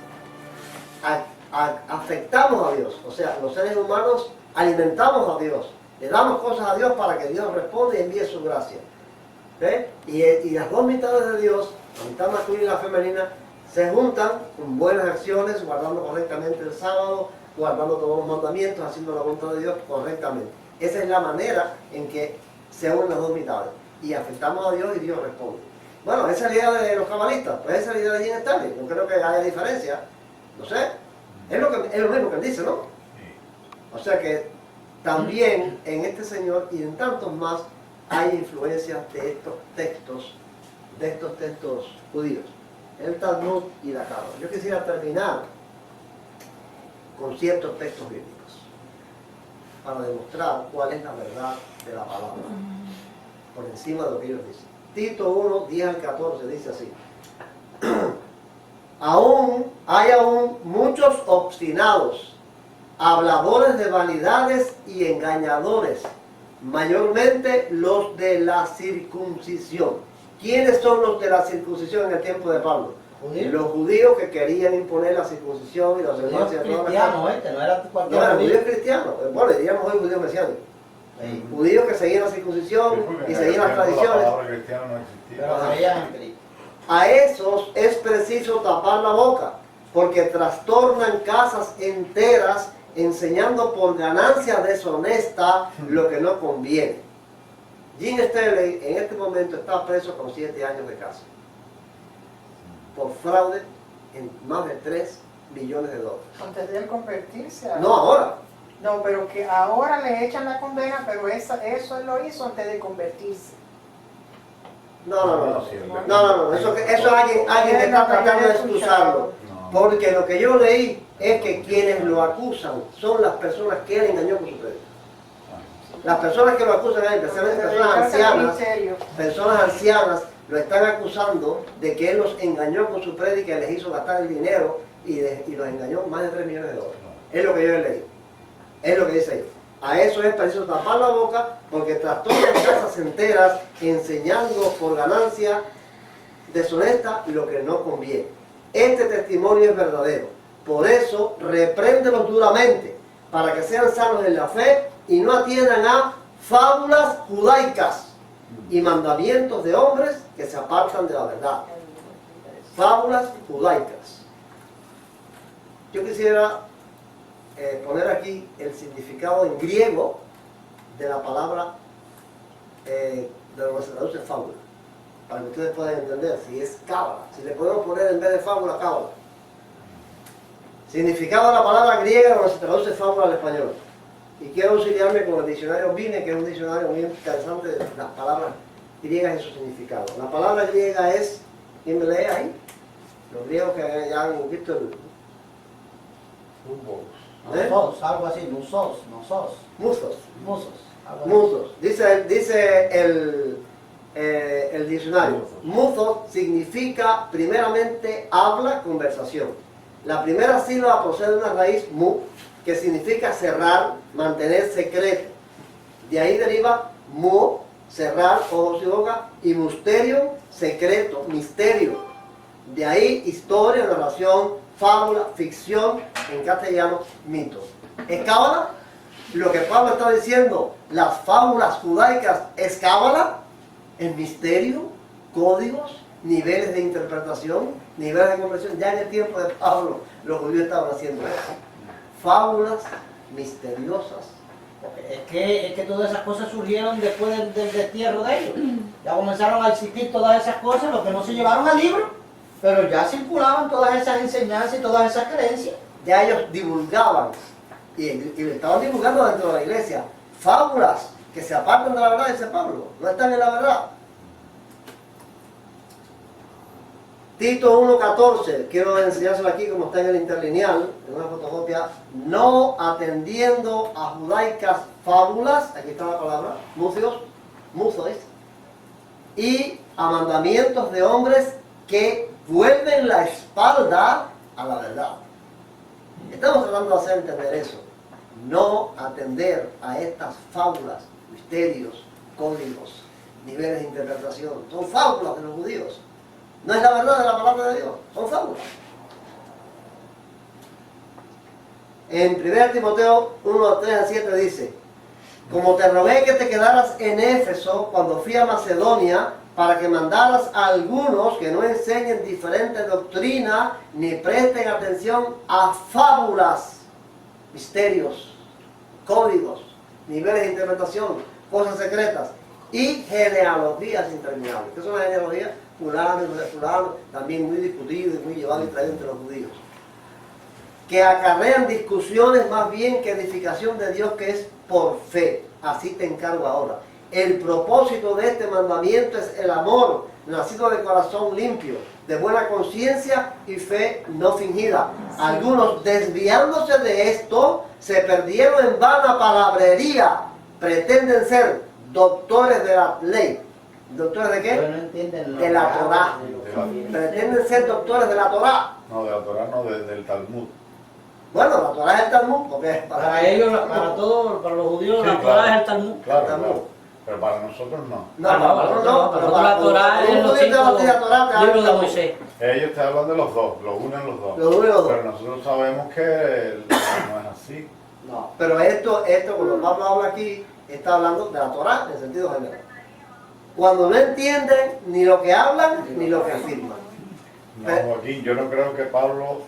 afectamos a Dios. O sea, los seres humanos alimentamos a Dios, le damos cosas a Dios para que Dios responda y envíe su gracia. ¿Ve? Y las dos mitades de Dios, la mitad masculina y la femenina, se juntan con buenas acciones, guardando correctamente el sábado, guardando todos los mandamientos, haciendo la voluntad de Dios correctamente. Esa es la manera en que se unen las dos mitades. Y afectamos a Dios y Dios responde. Bueno, esa es la idea de los cabalistas, pues esa es la idea de Jim Staley. No creo que haya diferencia. No sé. Es lo mismo que él dice, ¿no? O sea que también en este señor y en tantos más hay influencias de estos textos judíos. El Talmud y la Cábala. Yo quisiera terminar con ciertos textos bíblicos para demostrar cuál es la verdad de la palabra por encima de lo que ellos dicen. Tito 1, 10 al 14 dice así: hay aún muchos obstinados, habladores de vanidades y engañadores, mayormente los de la circuncisión. ¿Quiénes son los de la circuncisión en el tiempo de Pablo? ¿Judíos? Los judíos que querían imponer la circuncisión y la observancia de todas las cristianos, cosas. no era cualquier No, eran judío. judíos cristianos. Bueno, le diríamos hoy judíos mesiánicos. Judíos que seguían la circuncisión y seguían las tradiciones. La palabra cristiana no existía. Pero creían en Cristo. A esos es preciso tapar la boca, porque trastornan casas enteras enseñando por ganancia deshonesta lo que no conviene. Jim Sterling en este momento está preso con 7 años de cárcel por fraude en más de 3 millones de dólares. Antes de él convertirse a... No ahora. No, pero que ahora le echan la condena, pero eso él lo hizo antes de convertirse. No. Eso es alguien que está tratando de excusarlo. Porque lo que yo leí es que quienes lo acusan son las personas que él engañó con su prédica. Las personas que lo acusan a él, especialmente personas ancianas, lo están acusando de que él los engañó con su prédica y les hizo gastar el dinero y los engañó más de 3 millones de dólares. Es lo que yo he leído. Es lo que dice ahí. A eso es preciso tapar la boca porque trastornan casas enteras enseñando por ganancia deshonesta lo que no conviene. Este testimonio es verdadero. Por eso, repréndelos duramente para que sean sanos en la fe y no atiendan a fábulas judaicas y mandamientos de hombres que se apartan de la verdad. Fábulas judaicas. Yo quisiera poner aquí el significado en griego de la palabra de lo que se traduce fábula, para que ustedes puedan entender si es cábala, si le podemos poner en vez de fábula, cábala. Significado de la palabra griega donde se traduce fábula al español. Y quiero auxiliarme con el diccionario Vine, que es un diccionario muy interesante de las palabras griegas y su significado. La palabra griega es, ¿quién me lee ahí? Los griegos que ya han visto el... Musos, algo así, musos. Musos. Dice el diccionario. Musos significa primeramente habla, conversación. La primera sílaba procede de una raíz mu, que significa cerrar, mantener secreto. De ahí deriva mu, cerrar, ojos y boca, y musterium, secreto, misterio. De ahí historia, narración, fábula, ficción, en castellano, mito. ¿Es cábala? Lo que Pablo está diciendo, las fábulas judaicas, ¿es cábala? ¿Es misterio? ¿Códigos? ¿Niveles de interpretación? ¿Niveles de comprensión? Ya en el tiempo de Pablo, los judíos estaban haciendo eso. Fábulas misteriosas. Es que todas esas cosas surgieron después del destierro de ellos. Ya comenzaron a existir todas esas cosas, lo que no se llevaron al libro, pero ya circulaban todas esas enseñanzas y todas esas creencias. Ya ellos divulgaban, y estaban divulgando dentro de la iglesia, fábulas que se apartan de la verdad, dice Pablo, no están en la verdad. Tito 1.14, quiero enseñárselo aquí como está en el interlineal, en una fotocopia, no atendiendo a judaicas fábulas, aquí está la palabra, musos, y a mandamientos de hombres que vuelven la espalda a la verdad. Estamos tratando de hacer entender eso. No atender a estas fábulas, misterios, códigos, niveles de interpretación. Son fábulas de los judíos. No es la verdad de la palabra de Dios, son fábulas. En 1 Timoteo 1, 3 a 7 dice, como te rogué que te quedaras en Éfeso cuando fui a Macedonia, para que mandaras a algunos que no enseñen diferente doctrina, ni presten atención a fábulas, misterios, códigos, niveles de interpretación, cosas secretas, y genealogías interminables. ¿Qué son las genealogías? Fulano y de fulano, también muy discutido y muy llevado y traído entre los judíos. Que acarrean discusiones más bien que edificación de Dios, que es por fe. Así te encargo ahora. El propósito de este mandamiento es el amor, nacido de corazón limpio, de buena conciencia y fe no fingida. Algunos, desviándose de esto, se perdieron en vana palabrería. Pretenden ser doctores de la ley. ¿Doctores de qué? No entienden de la Torá. Pretenden ser doctores de la Torá. No, de la Torá no, del Talmud. Bueno, la Torah es el Talmud, porque Para ellos, para todos, para los judíos, Sí, la claro. Torah es el Talmud. Claro, claro. Pero para nosotros no. No, Ah, no, no, para no, nosotros pero para la Torah es los cinco libros libros de de Moisés. Ellos te hablan de los dos, los unen los dos. Los unen los dos. Pero nosotros sabemos que no es así. No, pero esto, cuando Pablo habla aquí, está hablando de la Torah en sentido general. Cuando no entienden ni lo que hablan ni lo que afirman. No, Joaquín, yo no creo que Pablo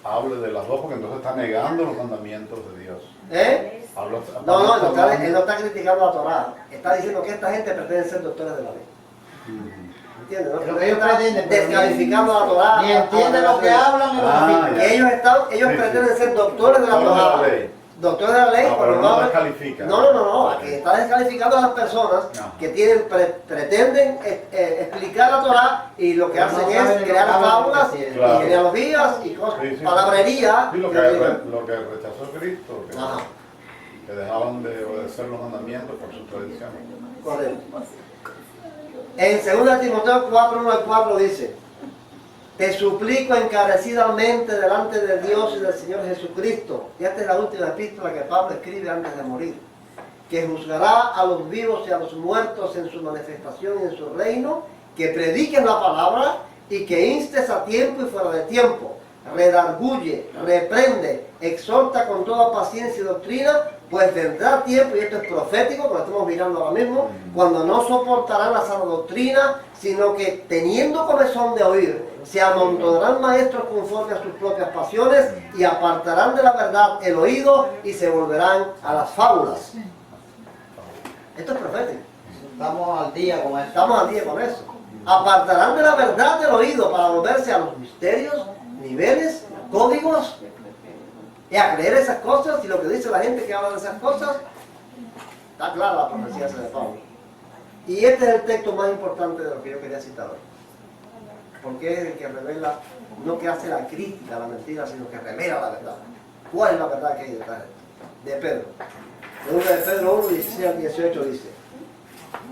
hable de las dos porque entonces está negando los mandamientos de Dios. ¿Eh? Pablo No, está él no está criticando la Torah. Está diciendo que esta gente pretende ser doctores de la ley. ¿Entiendes? No? Lo que ellos pretenden, pero descalificando la Torah. ni entienden lo que hablan ni lo que afirman. Ellos pretenden ser doctores de la Torah. Doctores de la ley, No, pero porque no no- descalifica. No, aquí está descalificando a las personas que pretenden explicar la Torah y lo que Pero no hacen saben es ni lo crear que hablan, fábulas porque sí, y genealogías y cosas, Sí, sí. palabrería. Sí, lo que rechazó Cristo, Ajá. que dejaban de obedecer los mandamientos por su tradición. Correcto. En 2 Timoteo 4, 1 al 4 dice: te suplico encarecidamente delante de Dios y del Señor Jesucristo. Y esta es la última epístola que Pablo escribe antes de morir. Que juzgará a los vivos y a los muertos en su manifestación y en su reino. Que prediques la palabra y que instes a tiempo y fuera de tiempo. Redarguye, reprende, exhorta con toda paciencia y doctrina, pues vendrá tiempo, y esto es profético, porque estamos mirando ahora mismo, cuando no soportarán la sana doctrina, sino que teniendo comezón de oír, se amontonarán maestros conforme a sus propias pasiones y apartarán de la verdad el oído y se volverán a las fábulas. Esto es profético. Estamos al día con eso. Estamos al día con eso. Apartarán de la verdad el oído para volverse a los misterios, niveles, códigos, y a creer esas cosas, y lo que dice la gente que habla de esas cosas, está clara la profecía de Pablo. Y este es el texto más importante de lo que yo quería citar hoy. Porque es el que revela, no que hace la crítica a la mentira, sino que revela la verdad. ¿Cuál es la verdad que hay detrás de Pedro? De Pedro 1, 16 al 18 dice: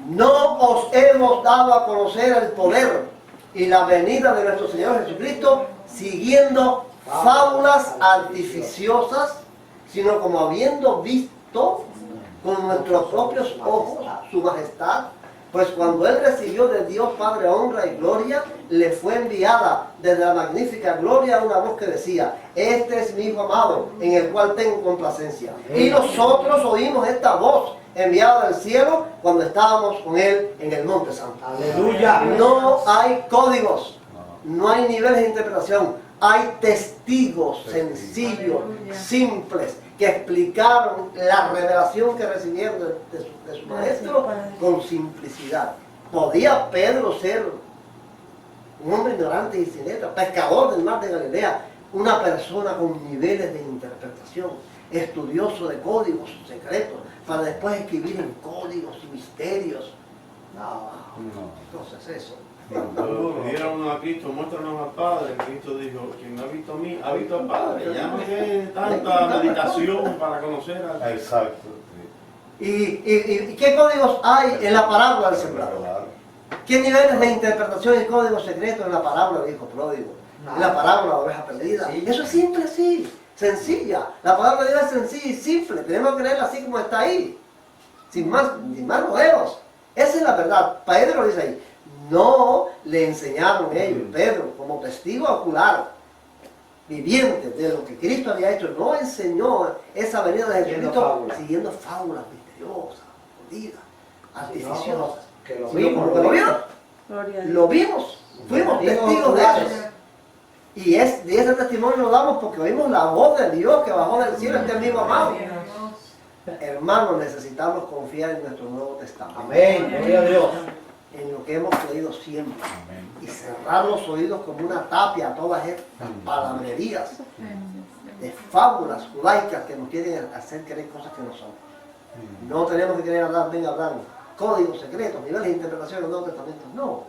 no os hemos dado a conocer el poder y la venida de nuestro Señor Jesucristo siguiendo fábulas artificiosas, sino como habiendo visto con nuestros propios ojos su majestad. Pues cuando Él recibió de Dios Padre honra y gloria, le fue enviada desde la magnífica gloria una voz que decía: este es mi Hijo amado, en el cual tengo complacencia. Y nosotros oímos esta voz enviada del cielo cuando estábamos con Él en el Monte Santo. Aleluya. No hay códigos, no hay niveles de interpretación, hay testigos sencillos, simples, que explicaron la revelación que recibieron de su maestro con simplicidad. ¿Podía Pedro ser un hombre ignorante y sin letra, pescador del mar de Galilea, una persona con niveles de interpretación, estudioso de códigos secretos, para después escribir en códigos y misterios? No, entonces eso. Cuando le dieron a Cristo, muéstranos al Padre, Cristo dijo: quien no ha visto a mí, ha visto al Padre. Ya no hay tanta meditación para conocer a Dios. Exacto. ¿Y qué códigos hay en la parábola del sembrador? ¿Qué niveles de interpretación y códigos secretos en la parábola del hijo pródigo? En la parábola de la oveja perdida. Eso es simple, sí, sencilla. La palabra de Dios es sencilla y simple. Tenemos que leerla así como está ahí, sin más rodeos. Esa es la verdad. Pedro lo dice ahí. No le enseñaron ellos, Pedro, como testigo ocular, viviente de lo que Cristo había hecho, no enseñó esa venida de Jesucristo siguiendo fábulas misteriosas, escondidas, artificiosas. Que lo Sino vimos, como que lo vimos. Lo vimos, fuimos testigos de eso. Y de ese testimonio lo damos porque oímos la voz de Dios que bajó del cielo, este amigo amado. Hermanos, necesitamos confiar en nuestro Nuevo Testamento. Amén, gloria a Dios. En lo que hemos creído siempre. Y cerrar los oídos como una tapia a todas estas palabrerías de fábulas judaicas que nos quieren hacer creer cosas que no son. No tenemos que querer hablar, venga, hablar códigos secretos, niveles de interpretación del Nuevo Testamento. No.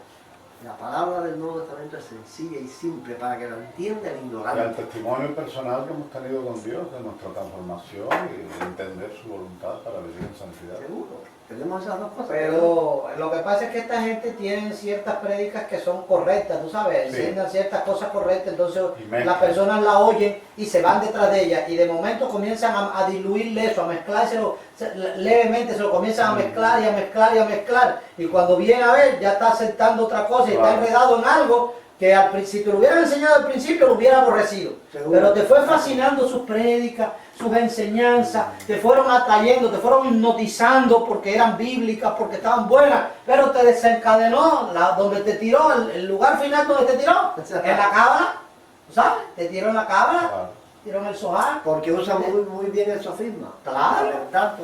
La palabra del Nuevo Testamento es sencilla y simple para que lo entienda el Y ignorante. el testimonio personal que hemos tenido con Dios de nuestra transformación y de entender su voluntad para vivir en santidad. Seguro. Tenemos esas dos cosas. Pero lo que pasa es que esta gente tiene ciertas prédicas que son correctas, tú sabes, Sí. enseñan ciertas cosas correctas, entonces Y mezclan. las personas la oyen y se van detrás de ella y de momento comienzan a diluirle eso, a mezclárselo levemente, se lo comienzan a mezclar y a mezclar y a mezclar y cuando viene a ver ya está aceptando otra cosa y está Claro. enredado en algo que si te lo hubieran enseñado al principio lo hubiera aborrecido. Seguro. Pero te fue fascinando sus prédicas, sus enseñanzas, te fueron atrayendo, te fueron hipnotizando porque eran bíblicas, porque estaban buenas, pero te desencadenó donde te tiró, el lugar final donde te tiró, en la cábala, ¿sabes? Te tiró en la cábala, tiró en el Zohar. Porque usa muy bien el sofisma. Claro. La verdad,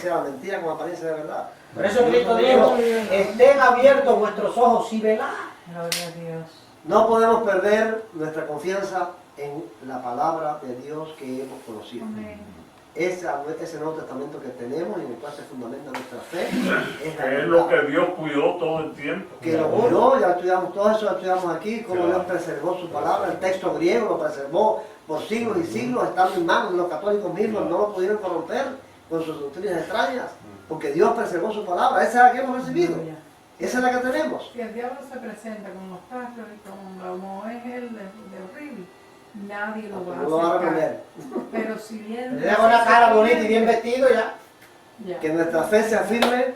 la mentira con apariencia de verdad. Por eso Cristo dijo, estén abiertos vuestros ojos y velad. Gloria a Dios. No podemos perder nuestra confianza en la palabra de Dios que hemos conocido. Ese Nuevo Testamento que tenemos y en el cual se fundamenta nuestra fe es la Es lo verdad. que Dios cuidó todo el tiempo. Que lo cuidó, ya estudiamos todo eso, lo estudiamos aquí, cómo Claro. Dios preservó su palabra, el texto griego lo preservó por siglos y siglos, estando en manos de los católicos mismos, no lo pudieron corromper con sus doctrinas extrañas, porque Dios preservó su palabra, esa es la que hemos recibido, esa es la que tenemos. Si el diablo se presenta con los pájaros y como es él de horrible, nadie lo va No lo van a a acercar. aprender. Pero si bien... Le deja una cara bonita y bien vestido ya. Ya. Que nuestra fe se afirme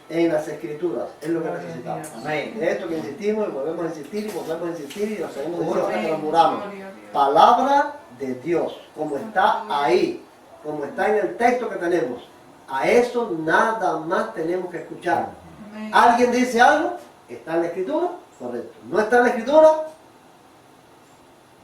en las Escrituras, es lo que necesitamos. Amén. De esto que insistimos y volvemos a insistir y volvemos a insistir y lo seguimos Seguro. diciendo hasta que nos muramos. Palabra de Dios, como está ahí, como está en el texto que tenemos. A eso nada más tenemos que escuchar. ¿Alguien dice algo? ¿Está en la Escritura? Correcto. ¿No está en la Escritura?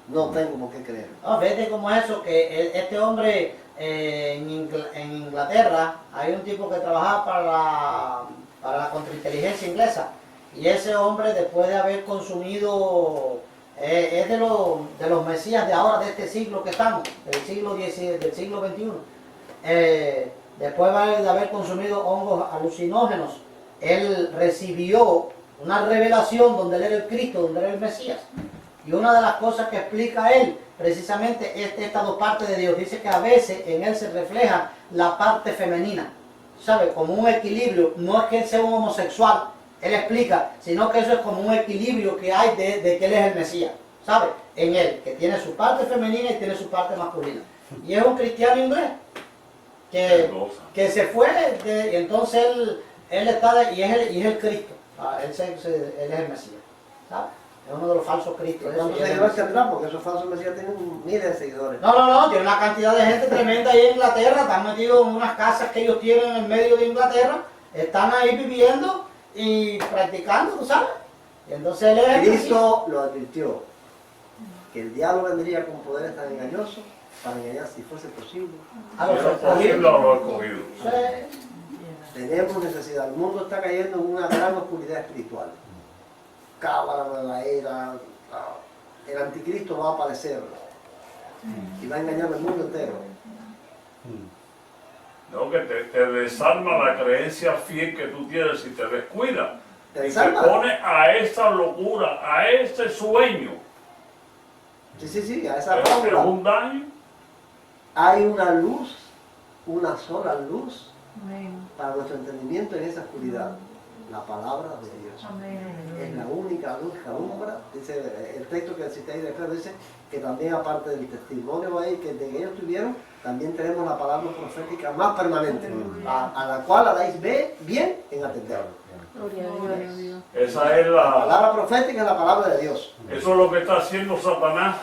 No tengo por qué creer. No, fíjate cómo es eso, que este hombre en Inglaterra, hay un tipo que trabajaba para la contrainteligencia inglesa, y ese hombre después de haber consumido, es de los mesías de ahora, de este siglo que estamos, del siglo XXI, después de haber consumido hongos alucinógenos, él recibió una revelación donde él era el Cristo, donde él era el Mesías. Y una de las cosas que explica él, precisamente, es estas dos partes de Dios. Dice que a veces en él se refleja la parte femenina, ¿sabe? Como un equilibrio. No es que él sea un homosexual, él explica, sino que eso es como un equilibrio que hay de que él es el Mesías, ¿sabe? En él, que tiene su parte femenina y tiene su parte masculina. Y es un cristiano inglés que se fue, y entonces él está, y es el Cristo, él es el Mesías, ¿sabe? Es uno de los falsos cristos. ¿Cuántos seguidores tendrán? Porque esos falsos mesías tienen miles de seguidores. No, tiene una cantidad de gente tremenda ahí en Inglaterra, están metidos en unas casas que ellos tienen en medio de Inglaterra, están ahí viviendo y practicando, ¿tú sabes? Y entonces él es Cristo lo advirtió, que el diablo vendría con poderes tan engañosos para engañar si fuese posible. A los escogidos. Tenemos necesidad, el mundo está cayendo en una gran oscuridad espiritual. Cábala, la era, el anticristo va a aparecer y va a engañar al mundo entero. No, que te desarma la creencia fiel que tú tienes si te descuidas. Te Y te desarma. pone a esa locura, a ese sueño. Sí, a esa Es fábula. un daño. Hay una luz, una sola luz Amén. para nuestro entendimiento en esa oscuridad. La palabra de Dios. Es la única luz que alumbra. Dice el texto que cité ahí de Pedro, dice que también aparte del testimonio ahí que de ellos tuvieron, también tenemos la palabra profética más permanente, a la cual habláis bien en atenderlo. Gloria a Dios. Esa es La palabra profética es la palabra de Dios. Eso es lo que está haciendo Satanás,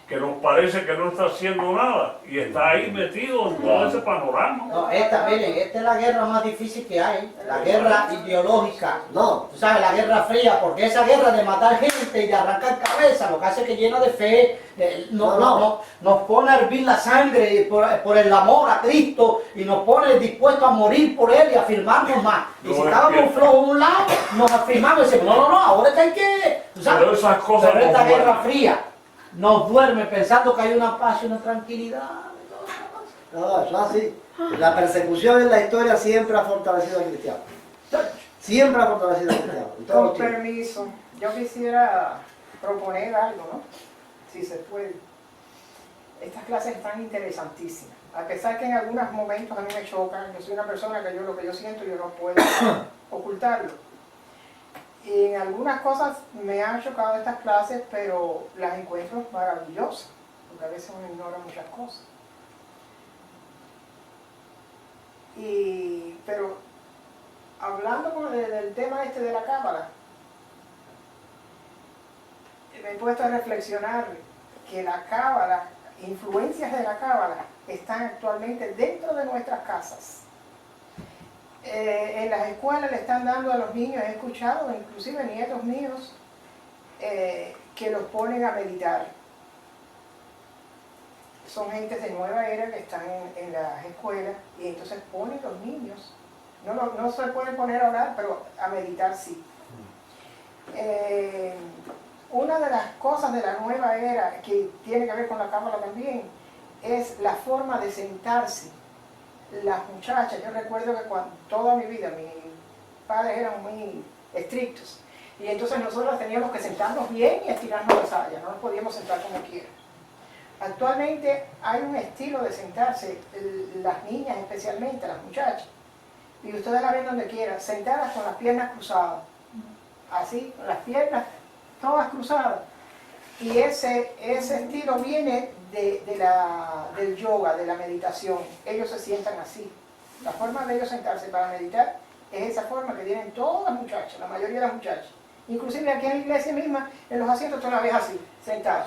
que nos parece que no está haciendo nada y está ahí metido en todo ese panorama. No, esta es la guerra más difícil que hay, la guerra ideológica. No. Tú sabes, la guerra fría, porque esa guerra de matar gente y de arrancar cabeza, lo que hace es que llena de fe, nos pone a hervir la sangre por el amor a Cristo y nos pone dispuestos a morir por Él y a afirmarnos más. Y si estábamos flojos en un lado, nos afirmamos y decimos, no, ahora es que hay que... ¿tú sabes? Pero esas cosas Pero esta nos guerra duermen. fría nos duerme pensando que hay una paz y una tranquilidad. No, eso es así. La persecución en la historia siempre ha fortalecido al cristiano. Siempre ha fortalecido al cristiano. en todos Con los tiempos. permiso, yo quisiera proponer algo, ¿no? Si se puede. Estas clases están interesantísimas. A pesar que en algunos momentos a mí me chocan, yo soy una persona que lo que yo siento yo no puedo ocultarlo. Y en algunas cosas me han chocado estas clases, pero las encuentro maravillosas, porque a veces uno ignora muchas cosas. Pero hablando del tema este de la cábala, me he puesto a reflexionar que la cábala, influencias de la cábala, están actualmente dentro de nuestras casas. En las escuelas le están dando a los niños, he escuchado, inclusive nietos míos, que los ponen a meditar. Son gentes de nueva era que están en las escuelas y entonces ponen los niños, no se pueden poner a orar, pero a meditar sí. Una de las cosas de la nueva era que tiene que ver con la cábala también es la forma de sentarse. Las muchachas, yo recuerdo que toda mi vida mis padres eran muy estrictos y entonces nosotros teníamos que sentarnos bien y estirarnos la saya, no nos podíamos sentar como quiera. Actualmente hay un estilo de sentarse, las niñas especialmente, las muchachas, y ustedes la ven donde quiera, sentadas con las piernas cruzadas, así, con las piernas todas cruzadas. Y ese estilo viene del yoga, de la meditación. Ellos se sientan así. La forma de ellos sentarse para meditar es esa forma que tienen todas las muchachas, la mayoría de las muchachas. Inclusive aquí en la iglesia misma, en los asientos tú la ves así, sentada.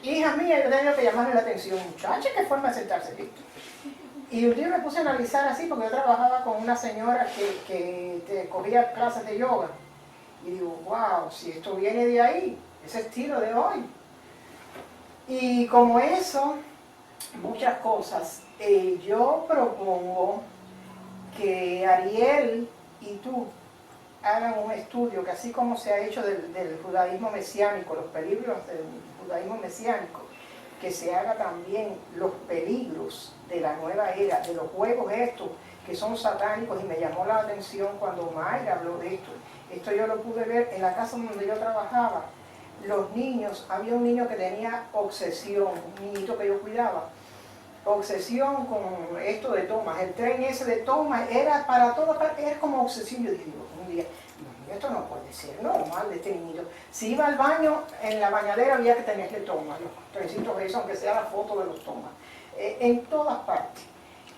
Hijas mías, yo tenía que llamarle la atención, muchachas, ¿qué forma de sentarse, Víctor? Y un día me puse a analizar así, porque yo trabajaba con una señora que te cogía clases de yoga. Y digo, wow, si esto viene de ahí, ese estilo de hoy. Y como eso, muchas cosas. Yo propongo que Ariel y tú hagan un estudio, que así como se ha hecho del judaísmo mesiánico, los peligros del judaísmo mesiánico, que se haga también los peligros de la nueva era, de los juegos estos que son satánicos, y me llamó la atención cuando Mayra habló de esto. Esto yo lo pude ver en la casa donde yo trabajaba. Los niños, había un niño que tenía obsesión, un niñito que yo cuidaba, obsesión con esto de Thomas. El tren ese de Thomas era para todo, era como obsesión. Yo digo, un día, esto no puede ser normal de este niño. Si iba al baño, en la bañadera había que tenerle Thomas, los trencitos esos, aunque sea la foto de los Thomas, en todas partes.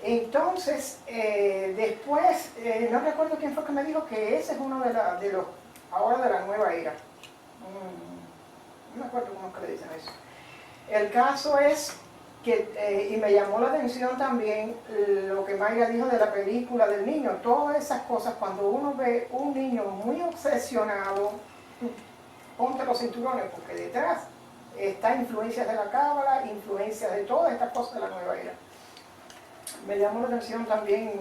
Entonces, después, no recuerdo quién fue que me dijo que ese es uno de los, ahora de la nueva era. No me acuerdo cómo es que le dicen eso. El caso es que, y me llamó la atención también lo que Mayra dijo de la película del niño, todas esas cosas, cuando uno ve un niño muy obsesionado, ponte los cinturones, porque detrás está influencias de la cábala, influencias de todas estas cosas de la nueva era. Me llamó la atención también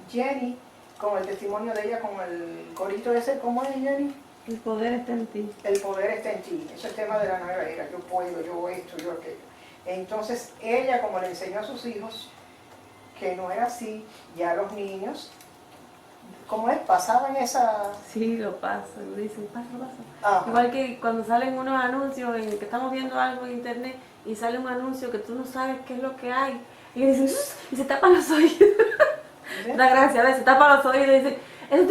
Jenny, con el testimonio de ella, con el corito ese, ¿cómo es, Jenny? El poder está en ti. El poder está en ti. Ese es el tema de la nueva era. Yo puedo, yo esto, yo aquello. Entonces ella, como le enseñó a sus hijos que no era así, ya los niños, ¿cómo es? Pasaban esa... Sí, lo pasan, lo dicen, pasa. Igual que cuando salen unos anuncios, en que estamos viendo algo en internet y sale un anuncio que tú no sabes qué es lo que hay, y le dicen, y se tapan los oídos. Da gracia, a veces se tapan los oídos y dicen, eso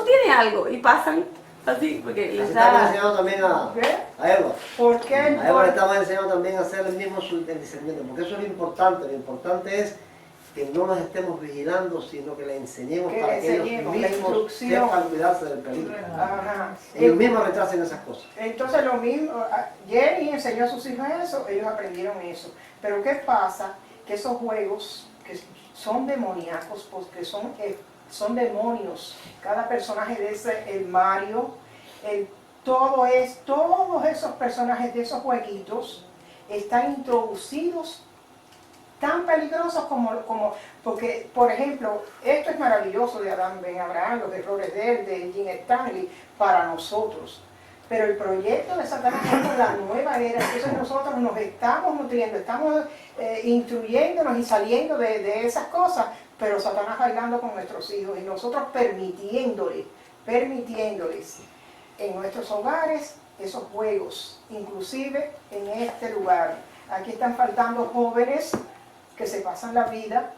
tiene algo, y pasan así, porque les estamos da... enseñando también a Eva. ¿Por qué? A Eva le estamos enseñando también a hacer el mismo discernimiento, porque eso es lo importante es que no nos estemos vigilando, sino que le enseñemos para que ellos mismos sepan cuidarse del peligro. Ellos mismos retrasen esas cosas. Entonces lo mismo, Jenny enseñó a sus hijos eso, ellos aprendieron eso. Pero ¿qué pasa? Que esos juegos que son demoníacos, porque son demonios. Cada personaje de ese, el Mario, todos esos personajes de esos jueguitos están introducidos tan peligrosos como porque, por ejemplo, esto es maravilloso de Adam Ben Abraham, los errores de él, de Jim Stanley, para nosotros. Pero el proyecto de Satanás es con la nueva era, entonces nosotros nos estamos nutriendo, estamos instruyéndonos y saliendo de esas cosas, pero Satanás bailando con nuestros hijos y nosotros permitiéndoles en nuestros hogares esos juegos, inclusive en este lugar. Aquí están faltando jóvenes que se pasan la vida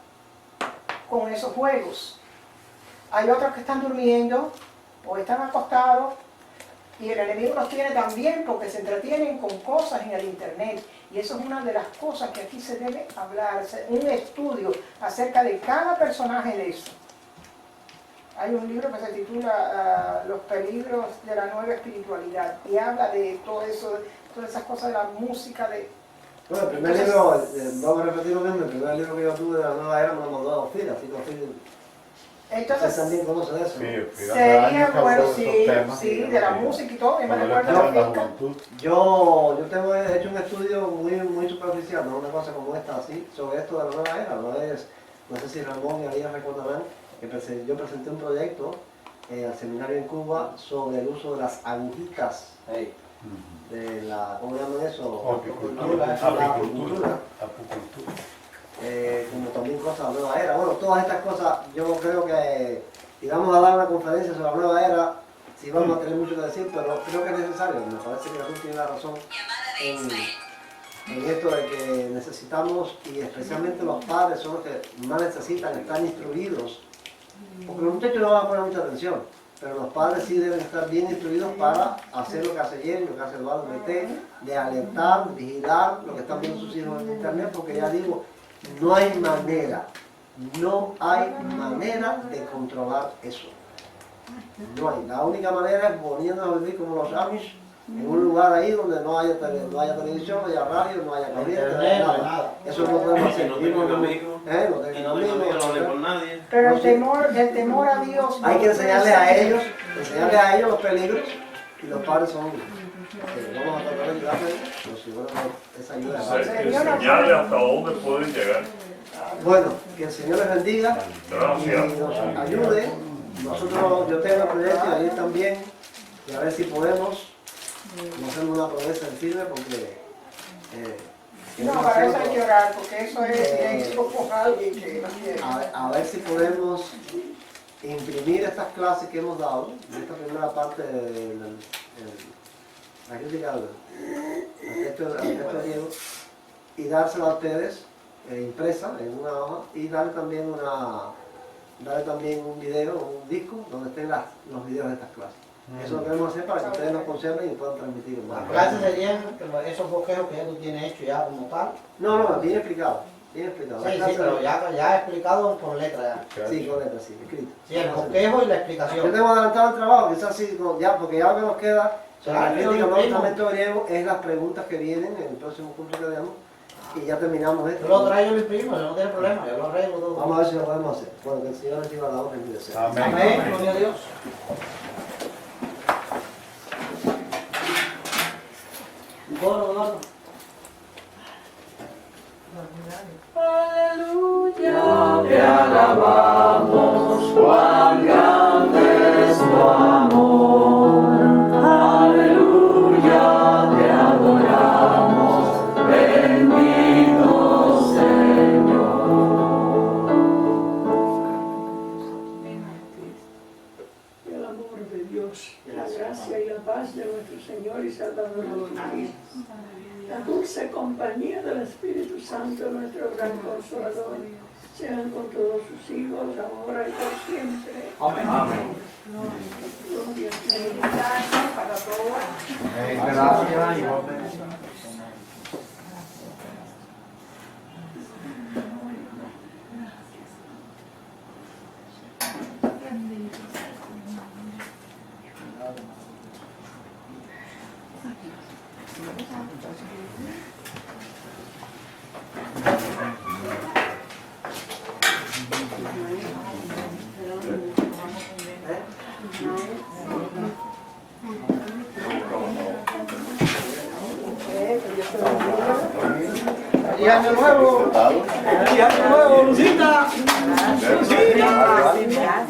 con esos juegos. Hay otros que están durmiendo o están acostados y el enemigo los tiene también porque se entretienen con cosas en el internet. Y eso es una de las cosas que aquí se debe hablar, un estudio acerca de cada personaje de eso. Hay un libro que se titula Los peligros de la nueva espiritualidad y habla de todo eso, todas esas cosas de la música. Bueno, el primer libro, vamos a repetir lo mismo, el primer libro que yo tuve de la nueva era me lo mandó a Ofir, así que Ofir, entonces, ¿usted también conoce de eso? Sí, sería bueno, sí, de la música y todo, yo me recuerdo de la fiesta. Yo tengo hecho un estudio muy superficial, no una cosa como esta así, sobre esto de la nueva era, no sé si Ramón y Arias recordarán, que yo presenté un proyecto al seminario en Cuba sobre el uso de las agujitas, de la, ¿cómo llaman eso? Apicultura. Como también cosas de la nueva era. Bueno, todas estas cosas, yo creo que, si vamos a dar una conferencia sobre la nueva era, sí vamos a tener mucho que decir, pero creo que es necesario. Me parece que Jesús tiene la razón en esto de que necesitamos, y especialmente los padres son los que más necesitan estar instruidos, porque los muchachos no van a poner mucha atención, pero los padres sí deben estar bien instruidos para hacer lo que hace Jerry, lo que hace Eduardo Mete, de alertar, vigilar lo que están viendo sus hijos en internet, porque ya digo, no hay manera de controlar eso. No hay. La única manera es poniéndonos a vivir como los Amish, en un lugar ahí donde no haya televisión, no haya radio, no haya corriente, no haya nada. Eso no podemos hacer. No tengo amigos. No tengo amigos. No hablé con nadie. Pero el temor a Dios. Hay que enseñarles a ellos los peligros, y los padres son. Vamos a tratar de ayudarles, pero si bueno, esa ayuda. Enseñarles hasta dónde pueden llegar. Bueno, que el Señor les bendiga. Gracias. Y nos ayude. Nosotros, yo tengo el proyecto y ahí también, y a ver si podemos hacemos una promesa en firme, porque no, para eso hay que orar, porque eso es silencio con alguien que no quiere. a ver si podemos imprimir estas clases que hemos dado, en esta primera parte de la crítica al texto griego, y dársela a ustedes impresa en una hoja, y darle también un video, un disco donde estén los videos de estas clases. Eso lo queremos hacer para que ustedes nos conserven y puedan transmitir. Las clases serían esos bosquejos que ya tú tienes hecho ya como tal. No, bien explicado. Bien explicado. Sí, pero ya explicado por letra. Sí, con letra, sí, escrito. Sí, el bosquejo y la explicación. Yo tengo adelantado el trabajo, quizás sí, porque ya lo que nos queda sobre la crítica al Nuevo Testamento griego es las preguntas que vienen en el próximo curso que demos, y ya terminamos esto. Yo lo traigo y lo imprimo, no tiene problema, yo lo arreglo todo. Vamos a ver si lo podemos hacer. Bueno, que el Señor reciba la orden y deseo. Amén, gloria a Dios. Coro. Aleluya, te alabamos, cuán grande es tu amor. Aleluya, te adoramos, bendito Señor. El amor de Dios, la gracia y la paz de nuestro Señor y Salvador Jesucristo, la dulce compañía del Espíritu Santo, nuestro gran consolador, sean con todos sus hijos, ahora y por siempre. Amén. Amén. Gloria a Dios. Gracias para todos. Gracias, igualmente. ¡Feliz año nuevo! ¡Feliz año nuevo, Lucita!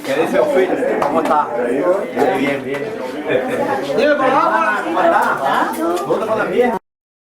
¿Qué dice Ofil? ¿Cómo está? Bien, bien. Dime, por favor, ¿cómo está?